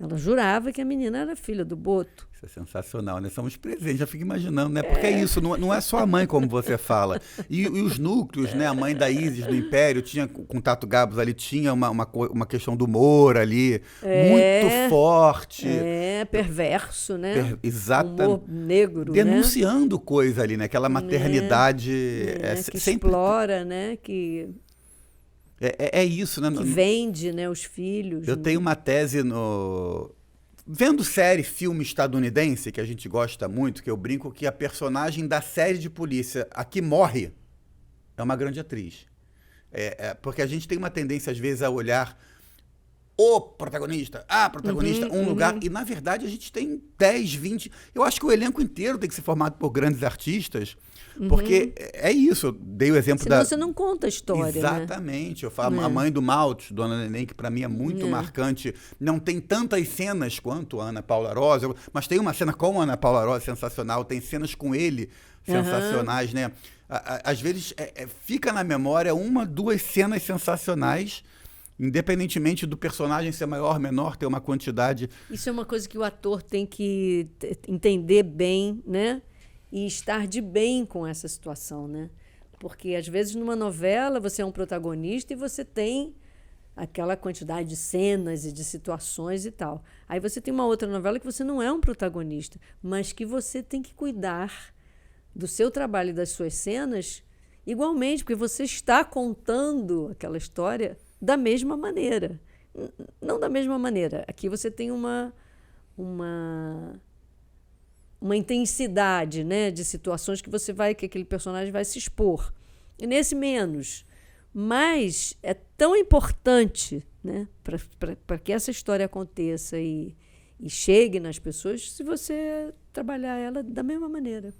Ela jurava que a menina era filha do Boto. Isso é sensacional, né? Somos presentes, já fico imaginando, né? Porque é isso, não é só a mãe, como você fala. E os núcleos, né? A mãe da Isis no Império, tinha, com Tato Gabos ali, tinha uma questão do humor ali, muito forte. Perverso, né? Exatamente. Humor negro, denunciando coisa ali, né? Aquela maternidade... que sempre explora, né? Que... É isso, né? Que vende, né, os filhos. Eu tenho uma tese vendo série, filme estadunidense, que a gente gosta muito, que eu brinco que a personagem da série de polícia, a que morre, é uma grande atriz. Porque a gente tem uma tendência, às vezes, a olhar o protagonista, a protagonista, lugar, e na verdade a gente tem 10, 20... Eu acho que o elenco inteiro tem que ser formado por grandes artistas, porque é isso, eu dei o exemplo Senão você não conta a história, Exatamente, né? Eu falo, a mãe do Maltz, Dona Neném, que para mim é muito marcante, não tem tantas cenas quanto a Ana Paula Rosa, mas tem uma cena com a Ana Paula Rosa sensacional, tem cenas com ele sensacionais, né? Às vezes fica na memória 1, 2 cenas sensacionais, independentemente do personagem ser maior, menor, ter uma quantidade... Isso é uma coisa que o ator tem que entender bem, né? E estar de bem com essa situação, né? Porque, às vezes, numa novela, você é um protagonista e você tem aquela quantidade de cenas e de situações e tal. Aí você tem uma outra novela que você não é um protagonista, mas que você tem que cuidar do seu trabalho e das suas cenas igualmente, porque você está contando aquela história da mesma maneira. Não da mesma maneira. Aqui você tem uma intensidade, né, de situações que que aquele personagem vai se expor. E nesse menos. Mas é tão importante, né, para que essa história aconteça e chegue nas pessoas se você trabalhar ela da mesma maneira.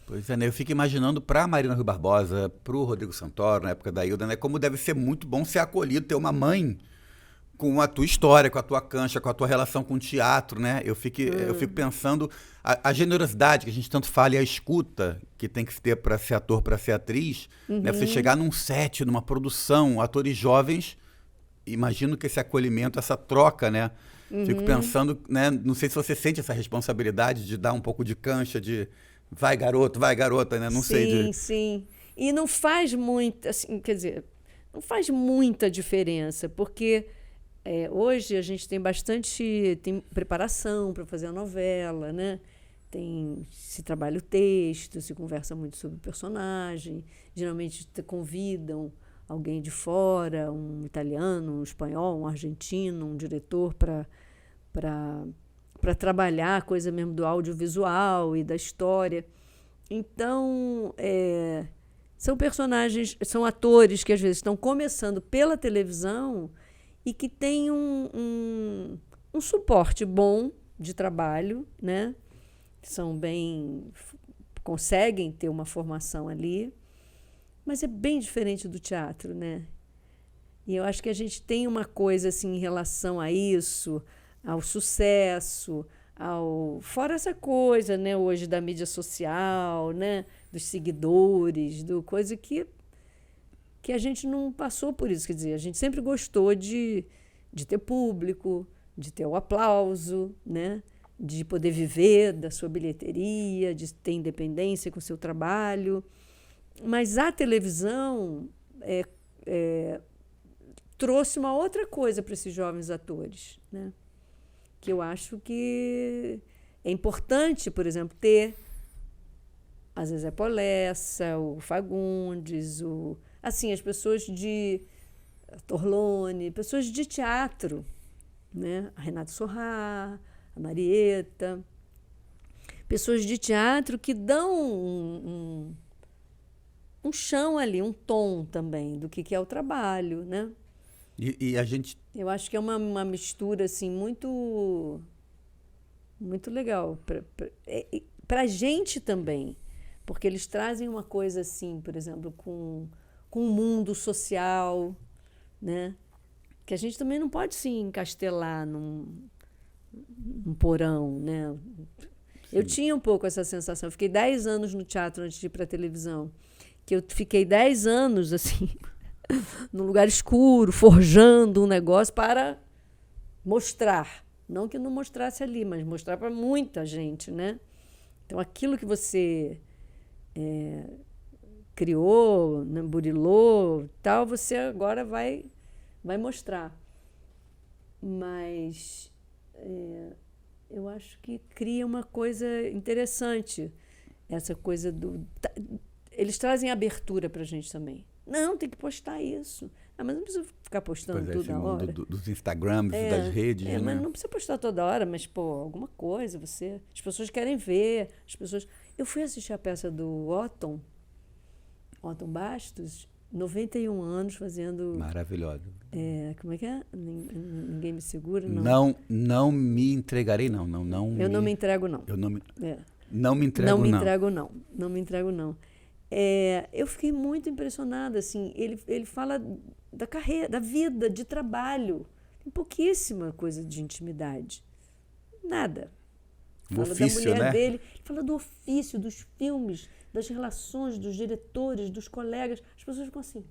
Pois é, né? Eu fico imaginando para a Marina Rui Barbosa, para o Rodrigo Santoro, na época da Hilda, né? Como deve ser muito bom ser acolhido, ter uma mãe com a tua história, com a tua cancha, com a tua relação com o teatro, né? Eu fico pensando a generosidade que a gente tanto fala e a escuta que tem que ter para ser ator, para ser atriz, né? Você chegar num set, numa produção, atores jovens, imagino que esse acolhimento, essa troca, né? Fico pensando, né? Não sei se você sente essa responsabilidade de dar um pouco de cancha, de vai garota, né? Não sei. Sim. E não faz muita, assim, quer dizer, não faz muita diferença, porque hoje a gente tem tem preparação para fazer a novela, né? Se trabalha o texto, se conversa muito sobre o personagem, geralmente convidam alguém de fora, um italiano, um espanhol, um argentino, um diretor para trabalhar a coisa mesmo do audiovisual e da história. Então, são atores que às vezes estão começando pela televisão e que têm um suporte bom de trabalho, né? Conseguem ter uma formação ali, mas é bem diferente do teatro, né? E eu acho que a gente tem uma coisa assim em relação a isso, ao sucesso, fora essa coisa, né, hoje da mídia social, né, dos seguidores, do coisa que a gente não passou por isso. Quer dizer, a gente sempre gostou de ter público, de ter o aplauso, né, de poder viver da sua bilheteria, de ter independência com o seu trabalho. Mas a televisão trouxe uma outra coisa para esses jovens atores, né? Que eu acho que é importante, por exemplo, ter a Zezé Polessa, o Fagundes, as pessoas de Torlone, pessoas de teatro, né? A Renata Sorrah, a Marieta, pessoas de teatro que dão um chão ali, um tom também do que é o trabalho, né? E a gente... Eu acho que é uma mistura assim, muito legal para a gente também, porque eles trazem uma coisa assim, por exemplo, com o mundo social, né? Que a gente também não pode se encastelar num porão, né? Sim. Eu tinha um pouco essa sensação. Eu fiquei 10 anos no teatro antes de ir para a televisão, que eu fiquei 10 anos assim num lugar escuro, forjando um negócio para mostrar. Não que não mostrasse ali, mas mostrar para muita gente, né? Então, aquilo que você criou, né, burilou, tal, você agora vai mostrar. Mas eu acho que cria uma coisa interessante, essa coisa eles trazem abertura para a gente também. Não, tem que postar isso. mas não precisa ficar postando Pois é, tudo esse na mundo hora. dos Instagrams e das redes, né? Mas não precisa postar toda hora, mas, pô, alguma coisa, as pessoas querem ver, Eu fui assistir a peça do Otton Bastos, 91 anos, fazendo... Maravilhosa. Como é que é? Ninguém me segura, não. Não me entregarei, não. Eu não me entrego, não. Eu não me, É. não me entrego, Não me não. entrego, não. Não me entrego, não. Eu fiquei muito impressionada, assim. Ele fala da carreira, da vida, de trabalho. Tem pouquíssima coisa de intimidade. Nada. O Fala ofício, da mulher né? dele. Ele fala do ofício, dos filmes, das relações, dos diretores, dos colegas. As pessoas ficam assim.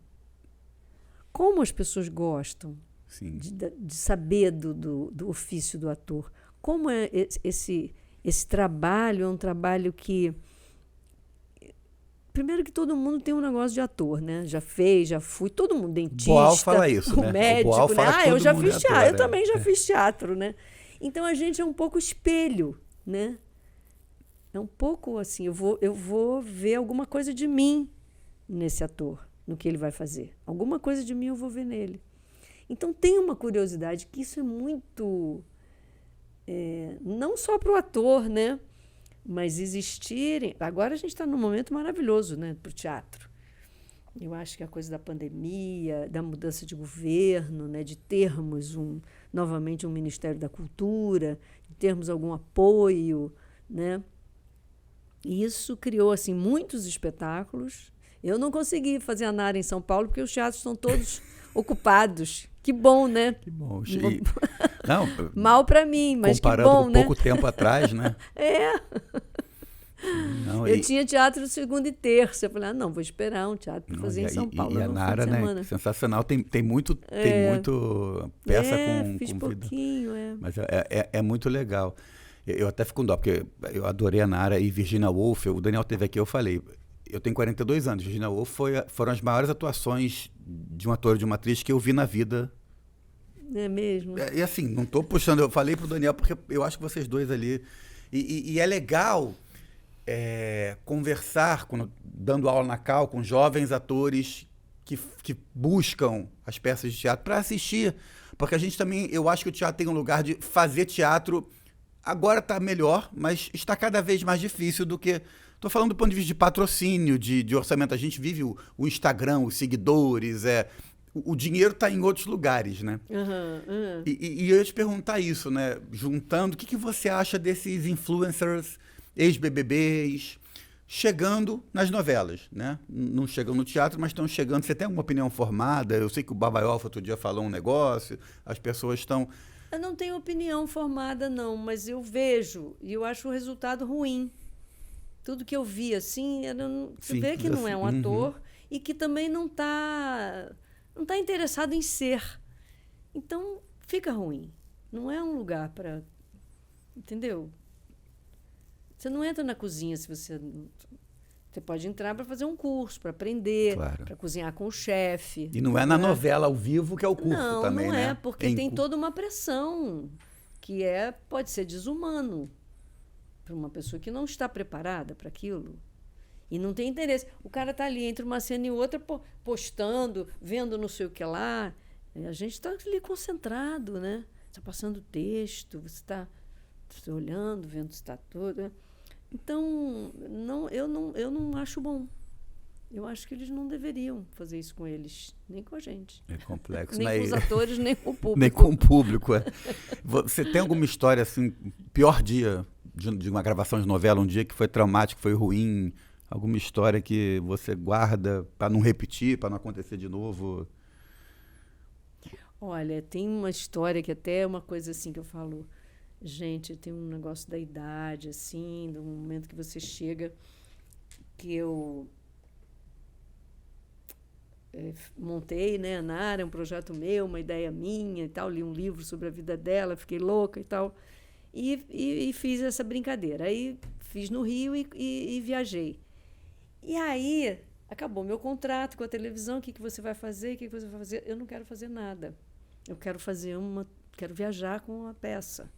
Como as pessoas gostam Sim. de saber do ofício do ator. Como esse trabalho é um trabalho que... Primeiro que todo mundo tem um negócio de ator, né? Já fez, já fui, todo mundo, dentista, Boal fala isso, o né? médico, O Boal né? fala que Eu todo já mundo fiz é teatro, ator, eu também já fiz teatro, né? Então a gente é um pouco espelho, né? É um pouco assim, eu vou ver alguma coisa de mim nesse ator, no que ele vai fazer. Alguma coisa de mim eu vou ver nele. Então tem uma curiosidade que isso é muito... não só para o ator, né? Mas existirem... Agora a gente está num momento maravilhoso, né, para o teatro. Eu acho que a coisa da pandemia, da mudança de governo, né, de termos novamente um Ministério da Cultura, de termos algum apoio, né? E isso criou assim, muitos espetáculos. Eu não consegui fazer a Nara em São Paulo porque os teatros estão todos ocupados. Que bom, né? Que bom. Não, mal para mim, mas que bom, com né? pouco tempo atrás, né? Não, eu tinha teatro segunda e terça. Eu falei, não, vou esperar um teatro para fazer em São Paulo. E a Nara, né? Sensacional. Tem muito peça com fiz vida. Pouquinho, Mas é muito legal. Eu até fico com dó, porque eu adorei a Nara e Virginia Woolf. O Daniel teve aqui, eu falei, eu tenho 42 anos. Virginia Woolf foram as maiores atuações de um ator e de uma atriz que eu vi na vida. É mesmo? E assim, não estou puxando, eu falei pro Daniel, porque eu acho que vocês dois ali... E é legal conversar, dando aula na Cal, com jovens atores que buscam as peças de teatro para assistir. Porque a gente também, eu acho que o teatro tem um lugar de fazer teatro. Agora está melhor, mas está cada vez mais difícil do que... Estou falando do ponto de vista de patrocínio, de orçamento. A gente vive o Instagram, os seguidores, o dinheiro está em outros lugares, né? E eu ia te perguntar isso, né? Juntando, o que você acha desses influencers, ex-BBBs, chegando nas novelas, né? Não chegam no teatro, mas estão chegando. Você tem alguma opinião formada? Eu sei que o Babaiofa outro dia falou um negócio, as pessoas estão... Eu não tenho opinião formada, não, mas eu vejo e eu acho o resultado ruim. Tudo que eu vi, assim, você vê que não é um ator e que também não está interessado em ser. Então, fica ruim. Não é um lugar para... Entendeu? Você não entra na cozinha se você... Você pode entrar para fazer um curso, para aprender, claro, para cozinhar com o chefe. E não é na novela ao vivo que é o curso também, né? Não é, porque tem toda uma pressão que pode ser desumano para uma pessoa que não está preparada para aquilo e não tem interesse. O cara está ali entre uma cena e outra postando, vendo não sei o que lá. A gente está ali concentrado, né? Está passando texto, você está olhando, vendo se está tudo, né? Então, eu não acho bom. Eu acho que eles não deveriam fazer isso com eles, nem com a gente. É complexo. Nem com os atores, nem com o público. Nem com o público, Você tem alguma história, assim, pior dia de uma gravação de novela, um dia que foi traumático, foi ruim? Alguma história que você guarda para não repetir, para não acontecer de novo? Olha, tem uma história que até é uma coisa assim que eu falo... Gente, tem um negócio da idade, assim, do momento que você chega, que eu montei, né, a Nara, um projeto meu, uma ideia minha e tal, li um livro sobre a vida dela, fiquei louca e tal, e fiz essa brincadeira. Aí fiz no Rio e viajei. E aí acabou meu contrato com a televisão, o que você vai fazer, o que você vai fazer? Eu não quero fazer nada. Eu quero quero viajar com a peça.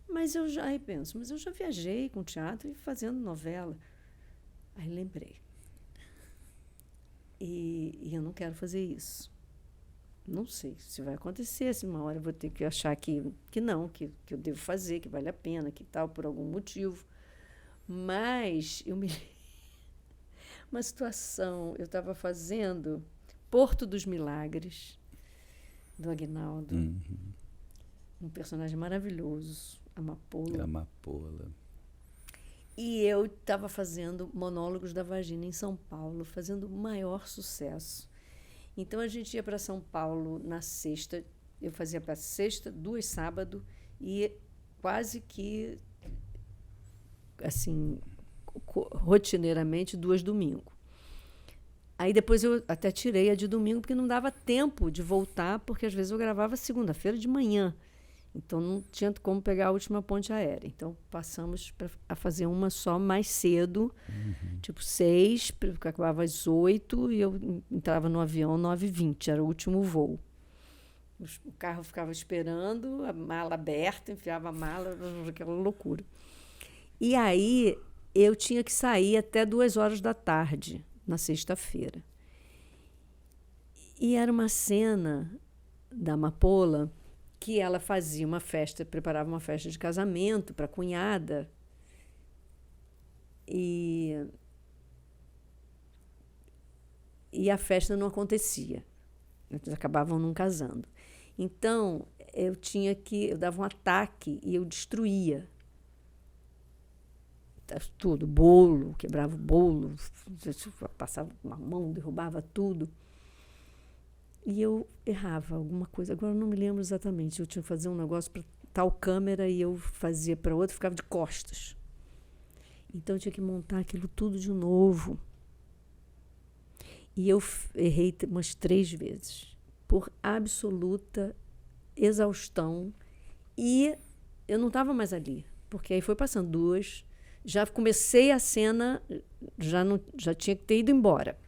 Mas aí penso, mas eu já viajei com teatro e fazendo novela. Aí lembrei. E eu não quero fazer isso. não sei se vai acontecer, se uma hora eu vou ter que achar que não, que eu devo fazer, que vale a pena, que tal, por algum motivo. Mas uma situação, eu estava fazendo Porto dos Milagres, do Aguinaldo, um personagem maravilhoso, Amapola. Amapola. E eu estava fazendo Monólogos da Vagina em São Paulo, fazendo o maior sucesso. Então, a gente ia para São Paulo na sexta, eu fazia para sexta, 2 sábado, e quase que, assim, rotineiramente, 2 domingo. Aí depois eu até tirei a de domingo, porque não dava tempo de voltar, porque às vezes eu gravava segunda-feira de manhã. Então, não tinha como pegar a última ponte aérea. Então, passamos a fazer uma só mais cedo, tipo 6, porque acabava às 8, e eu entrava no avião 9h20, era o último voo. O carro ficava esperando, a mala aberta, enfiava a mala, aquela loucura. E aí, eu tinha que sair até 2 horas da tarde, na sexta-feira. E era uma cena da Amapola, que ela fazia uma festa, preparava uma festa de casamento para a cunhada. E a festa não acontecia. Eles acabavam não casando. Então, eu dava um ataque e eu destruía tudo, bolo, quebrava o bolo, passava uma mão, derrubava tudo. E eu errava alguma coisa. Agora eu não me lembro exatamente. Eu tinha que fazer um negócio para tal câmera e eu fazia para outra, ficava de costas. Então eu tinha que montar aquilo tudo de novo. E eu errei umas 3 vezes, por absoluta exaustão. E eu não estava mais ali, porque aí foi passando 2. Já comecei a cena, já tinha que ter ido embora.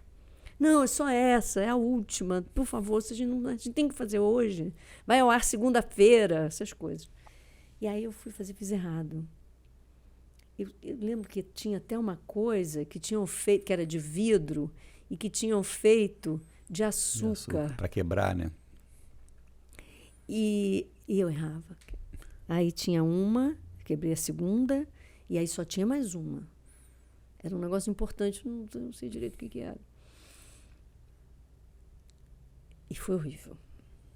Não, é só essa, é a última. Por favor, a gente tem que fazer hoje. Vai ao ar segunda-feira, essas coisas. E aí eu fiz errado. Eu lembro que tinha até uma coisa que tinham feito, que era de vidro, e que tinham feito de açúcar. Para quebrar, né? E eu errava. Aí tinha uma, quebrei a segunda, e aí só tinha mais uma. Era um negócio importante, não sei direito o que era. E foi horrível.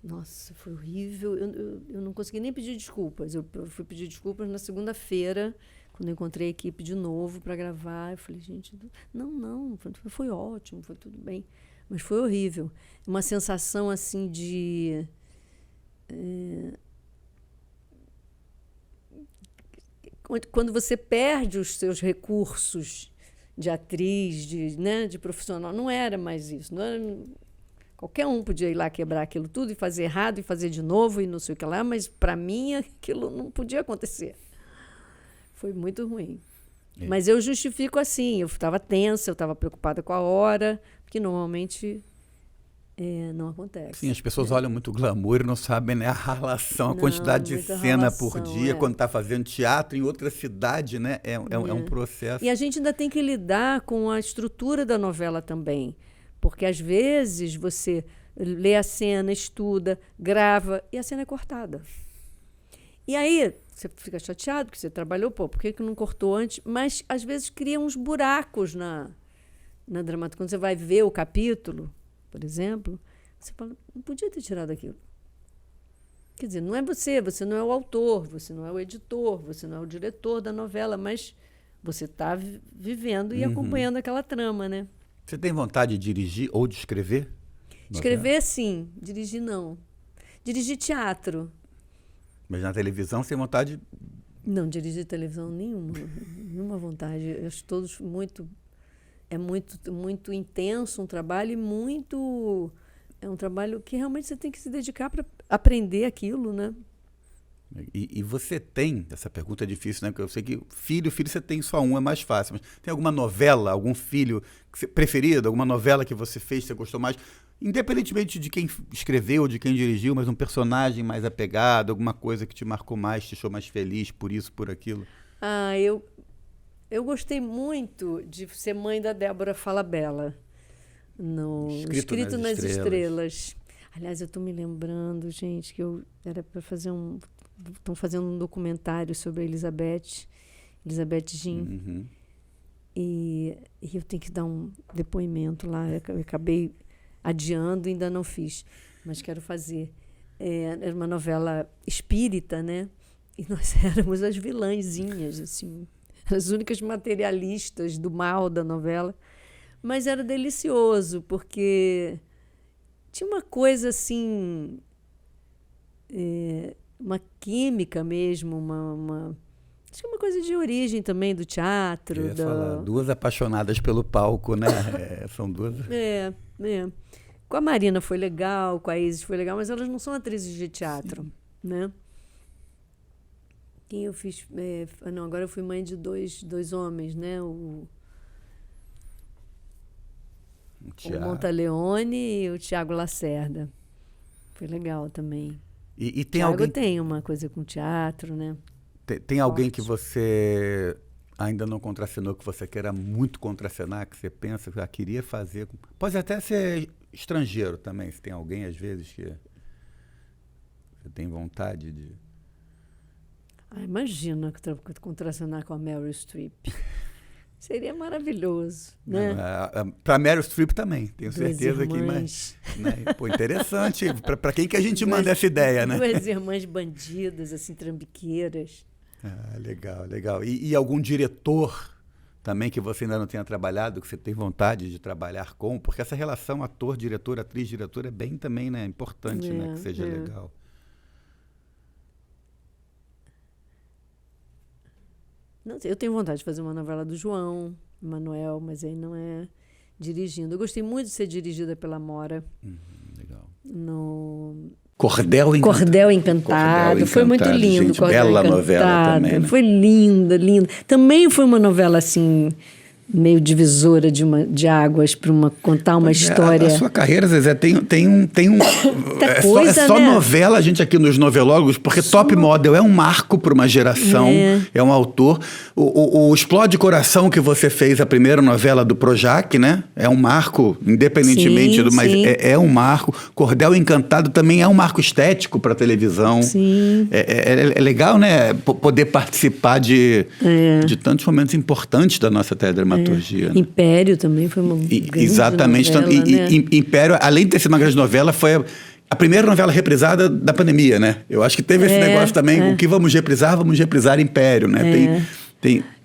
Nossa, foi horrível. Eu não consegui nem pedir desculpas. Eu fui pedir desculpas na segunda-feira, quando eu encontrei a equipe de novo para gravar. Eu falei, gente, não, foi ótimo, foi tudo bem. Mas foi horrível. Uma sensação assim de... quando você perde os seus recursos de atriz, de profissional, não era mais isso. Não era... Qualquer um podia ir lá quebrar aquilo tudo e fazer errado e fazer de novo e não sei o que lá, mas para mim aquilo não podia acontecer. Foi muito ruim. Mas eu justifico assim, eu estava tensa, eu estava preocupada com a hora, porque normalmente não acontece. Sim, as pessoas olham muito glamour e não sabem, né, a relação, a quantidade de cena por dia, quando está fazendo teatro em outra cidade, né? É um processo. E a gente ainda tem que lidar com a estrutura da novela também. Porque, às vezes, você lê a cena, estuda, grava, e a cena é cortada. E aí, você fica chateado, porque você trabalhou, por que não cortou antes? Mas, às vezes, cria uns buracos na dramaturgia. Quando você vai ver o capítulo, por exemplo, você fala, não podia ter tirado aquilo. Quer dizer, não é você não é o autor, você não é o editor, você não é o diretor da novela, mas você está vivendo e acompanhando aquela trama, né? Você tem vontade de dirigir ou de escrever? Escrever, sim. Dirigir, não. Dirigir teatro. Mas na televisão você tem vontade? Não, dirigir televisão nenhuma. Nenhuma vontade. Eu acho todos muito... É muito intenso um trabalho e muito... É um trabalho que realmente você tem que se dedicar para aprender aquilo, né? E você tem, essa pergunta é difícil, né? Porque eu sei que filho você tem só um, é mais fácil. Mas tem alguma novela, algum filho preferido, alguma novela que você fez, que você gostou mais? Independentemente de quem escreveu, de quem dirigiu, mas um personagem mais apegado, alguma coisa que te marcou mais, te deixou mais feliz por isso, por aquilo? Eu gostei muito de ser mãe da Débora Falabella, no Escrito nas Estrelas. Aliás, eu estou me lembrando, gente, que eu era para fazer estão fazendo um documentário sobre a Elizabeth Jean. Uhum. E eu tenho que dar um depoimento lá. Eu acabei adiando e ainda não fiz, mas quero fazer. Era uma novela espírita, né? E nós éramos as vilãzinhas, assim, as únicas materialistas do mal da novela. Mas era delicioso, porque tinha uma coisa assim, uma química mesmo, acho que uma coisa de origem também do teatro. Eu ia falar, duas apaixonadas pelo palco, né? São duas. Com a Marina foi legal, com a Isis foi legal, mas elas não são atrizes de teatro, né? Quem eu fiz... não, agora eu fui mãe de dois homens, né? O Montaleone e o Tiago Lacerda. Foi legal também. E tem alguém... tem uma coisa com teatro, né? Tem alguém que você ainda não contracenou, que você queira muito contracenar, que você pensa que queria fazer? Pode até ser estrangeiro também, se tem alguém, às vezes, que você tem vontade de... Imagina contracenar com a Meryl Streep. Seria maravilhoso, né? Para Meryl Streep também, tenho certeza que... Mas, né? Pô, interessante. Para quem que a gente manda essa ideia, né? Duas irmãs bandidas, assim, trambiqueiras. Legal, legal. E algum diretor também que você ainda não tenha trabalhado, que você tem vontade de trabalhar com? Porque essa relação ator-diretor, atriz-diretor é bem também, né, importante, né, que seja legal. Não sei, eu tenho vontade de fazer uma novela do João Manuel, mas aí não é dirigindo. Eu gostei muito de ser dirigida pela Mora. Legal. No Cordel Encantado. Cordel Encantado. Foi muito lindo. Gente, Cordel bela Encantado. novela também, né? Foi linda, linda. Também foi uma novela assim, meio divisora de águas para contar uma história. A sua carreira, Zezé, tem Muita coisa, é só né? novela, a gente aqui nos novelólogos, porque Top Model é um marco para uma geração, é um autor. O Explode Coração que você fez, a primeira novela do Projac, né? É um marco, independentemente mas é um marco. Cordel Encantado também é um marco estético para a televisão. Sim. É legal, né? Poder participar de tantos momentos importantes da nossa teledramaturgia. Né? Império também foi uma grande exatamente. novela, né? Império, além de ter sido uma grande novela, foi a primeira novela reprisada da pandemia, né? Eu acho que teve esse negócio também, o que vamos reprisar Império, né?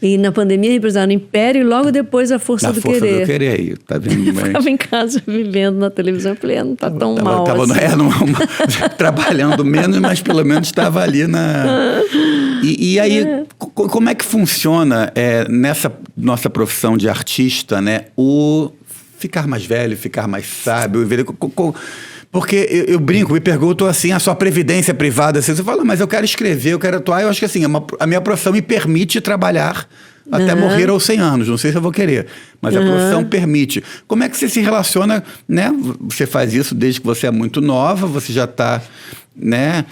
E na pandemia reprisaram Império e logo depois A Força do Querer. A Força do Querer, aí, tá vendo? Eu ficava em casa vivendo na televisão, eu falei, não tá tão mal assim. Trabalhando menos, mas pelo menos estava ali na... E aí, como é que funciona nessa nossa profissão de artista, né? O ficar mais velho, ficar mais sábio, porque eu brinco, me pergunto assim, a sua previdência privada, assim, você fala, mas eu quero escrever, eu quero atuar, eu acho que assim, a minha profissão me permite trabalhar até morrer aos 100 anos, não sei se eu vou querer, mas a profissão permite. Como é que você se relaciona, né? Você faz isso desde que você é muito nova, você já está, né,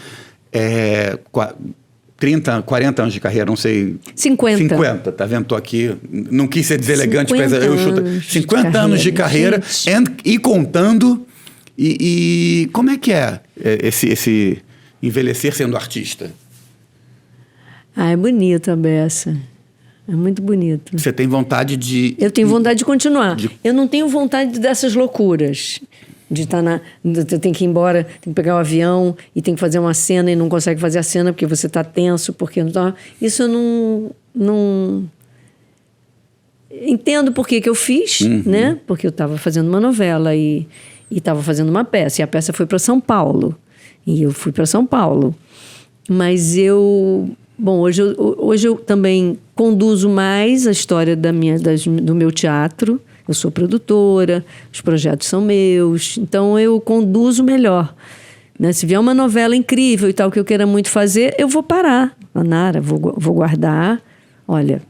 30, 40 anos de carreira, não sei... 50, tá vendo? Tô aqui, não quis ser deselegante, mas eu chuto 50 anos de carreira e contando... E como é que é esse envelhecer sendo artista? É bonito a beça. É muito bonito. Você tem vontade de... Eu tenho vontade de continuar. Eu não tenho vontade dessas loucuras. De estar tem que ir embora, tem que pegar o avião e tem que fazer uma cena e não consegue fazer a cena porque você está tenso, porque não tá... Isso eu não... Entendo por que eu fiz, né? Porque eu estava fazendo uma novela e estava fazendo uma peça. E a peça foi para São Paulo. E eu fui para São Paulo. Mas Bom, hoje eu também conduzo mais a história do meu teatro. Eu sou produtora, os projetos são meus. Então, eu conduzo melhor. Né? Se vier uma novela incrível e tal, que eu queira muito fazer, eu vou parar. Nara, vou guardar. Olha,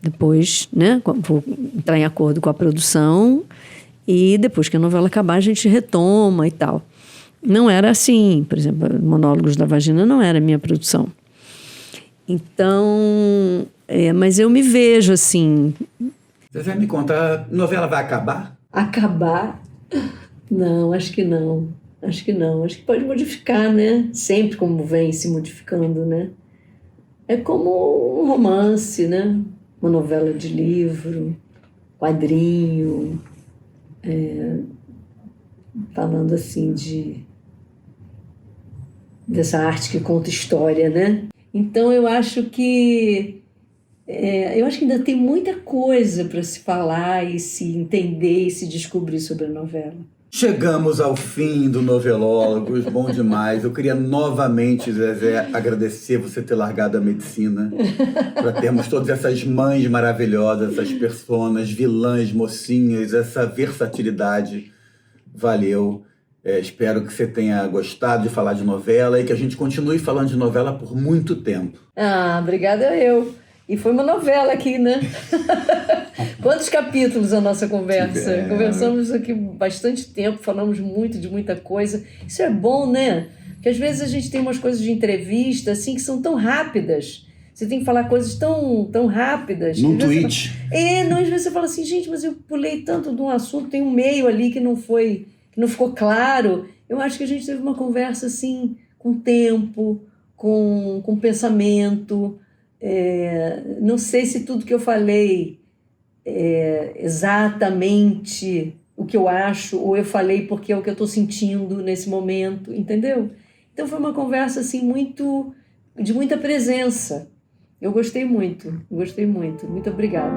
depois, né? Vou entrar em acordo com a produção... E depois que a novela acabar, a gente retoma e tal. Não era assim. Por exemplo, Monólogos da Vagina não era minha produção. Então, mas eu me vejo assim... Você me conta, a novela vai acabar? Acabar? Não, acho que não. Acho que não. Acho que pode modificar, né? Sempre como vem se modificando, né? É como um romance, né? Uma novela de livro, quadrinho, falando assim dessa arte que conta história, né? Então eu acho que ainda tem muita coisa para se falar e se entender e se descobrir sobre a novela. Chegamos ao fim do Novelólogos, bom demais. Eu queria novamente, Zezé, agradecer você ter largado a medicina, para termos todas essas mães maravilhosas, essas personas, vilãs, mocinhas, essa versatilidade. Valeu. Espero que você tenha gostado de falar de novela e que a gente continue falando de novela por muito tempo. Ah, obrigada eu. E foi uma novela aqui, né? Quantos capítulos a nossa conversa? Conversamos aqui bastante tempo, falamos muito de muita coisa. Isso é bom, né? Porque às vezes a gente tem umas coisas de entrevista assim que são tão rápidas. Você tem que falar coisas tão rápidas. Num tweet. Não, às vezes você fala assim, gente, mas eu pulei tanto de um assunto, tem um meio ali que não ficou claro. Eu acho que a gente teve uma conversa assim, com tempo, com pensamento. Não sei se tudo que eu falei é exatamente o que eu acho, ou eu falei porque é o que eu estou sentindo nesse momento, entendeu? Então foi uma conversa assim de muita presença. Eu gostei muito. Muito obrigada.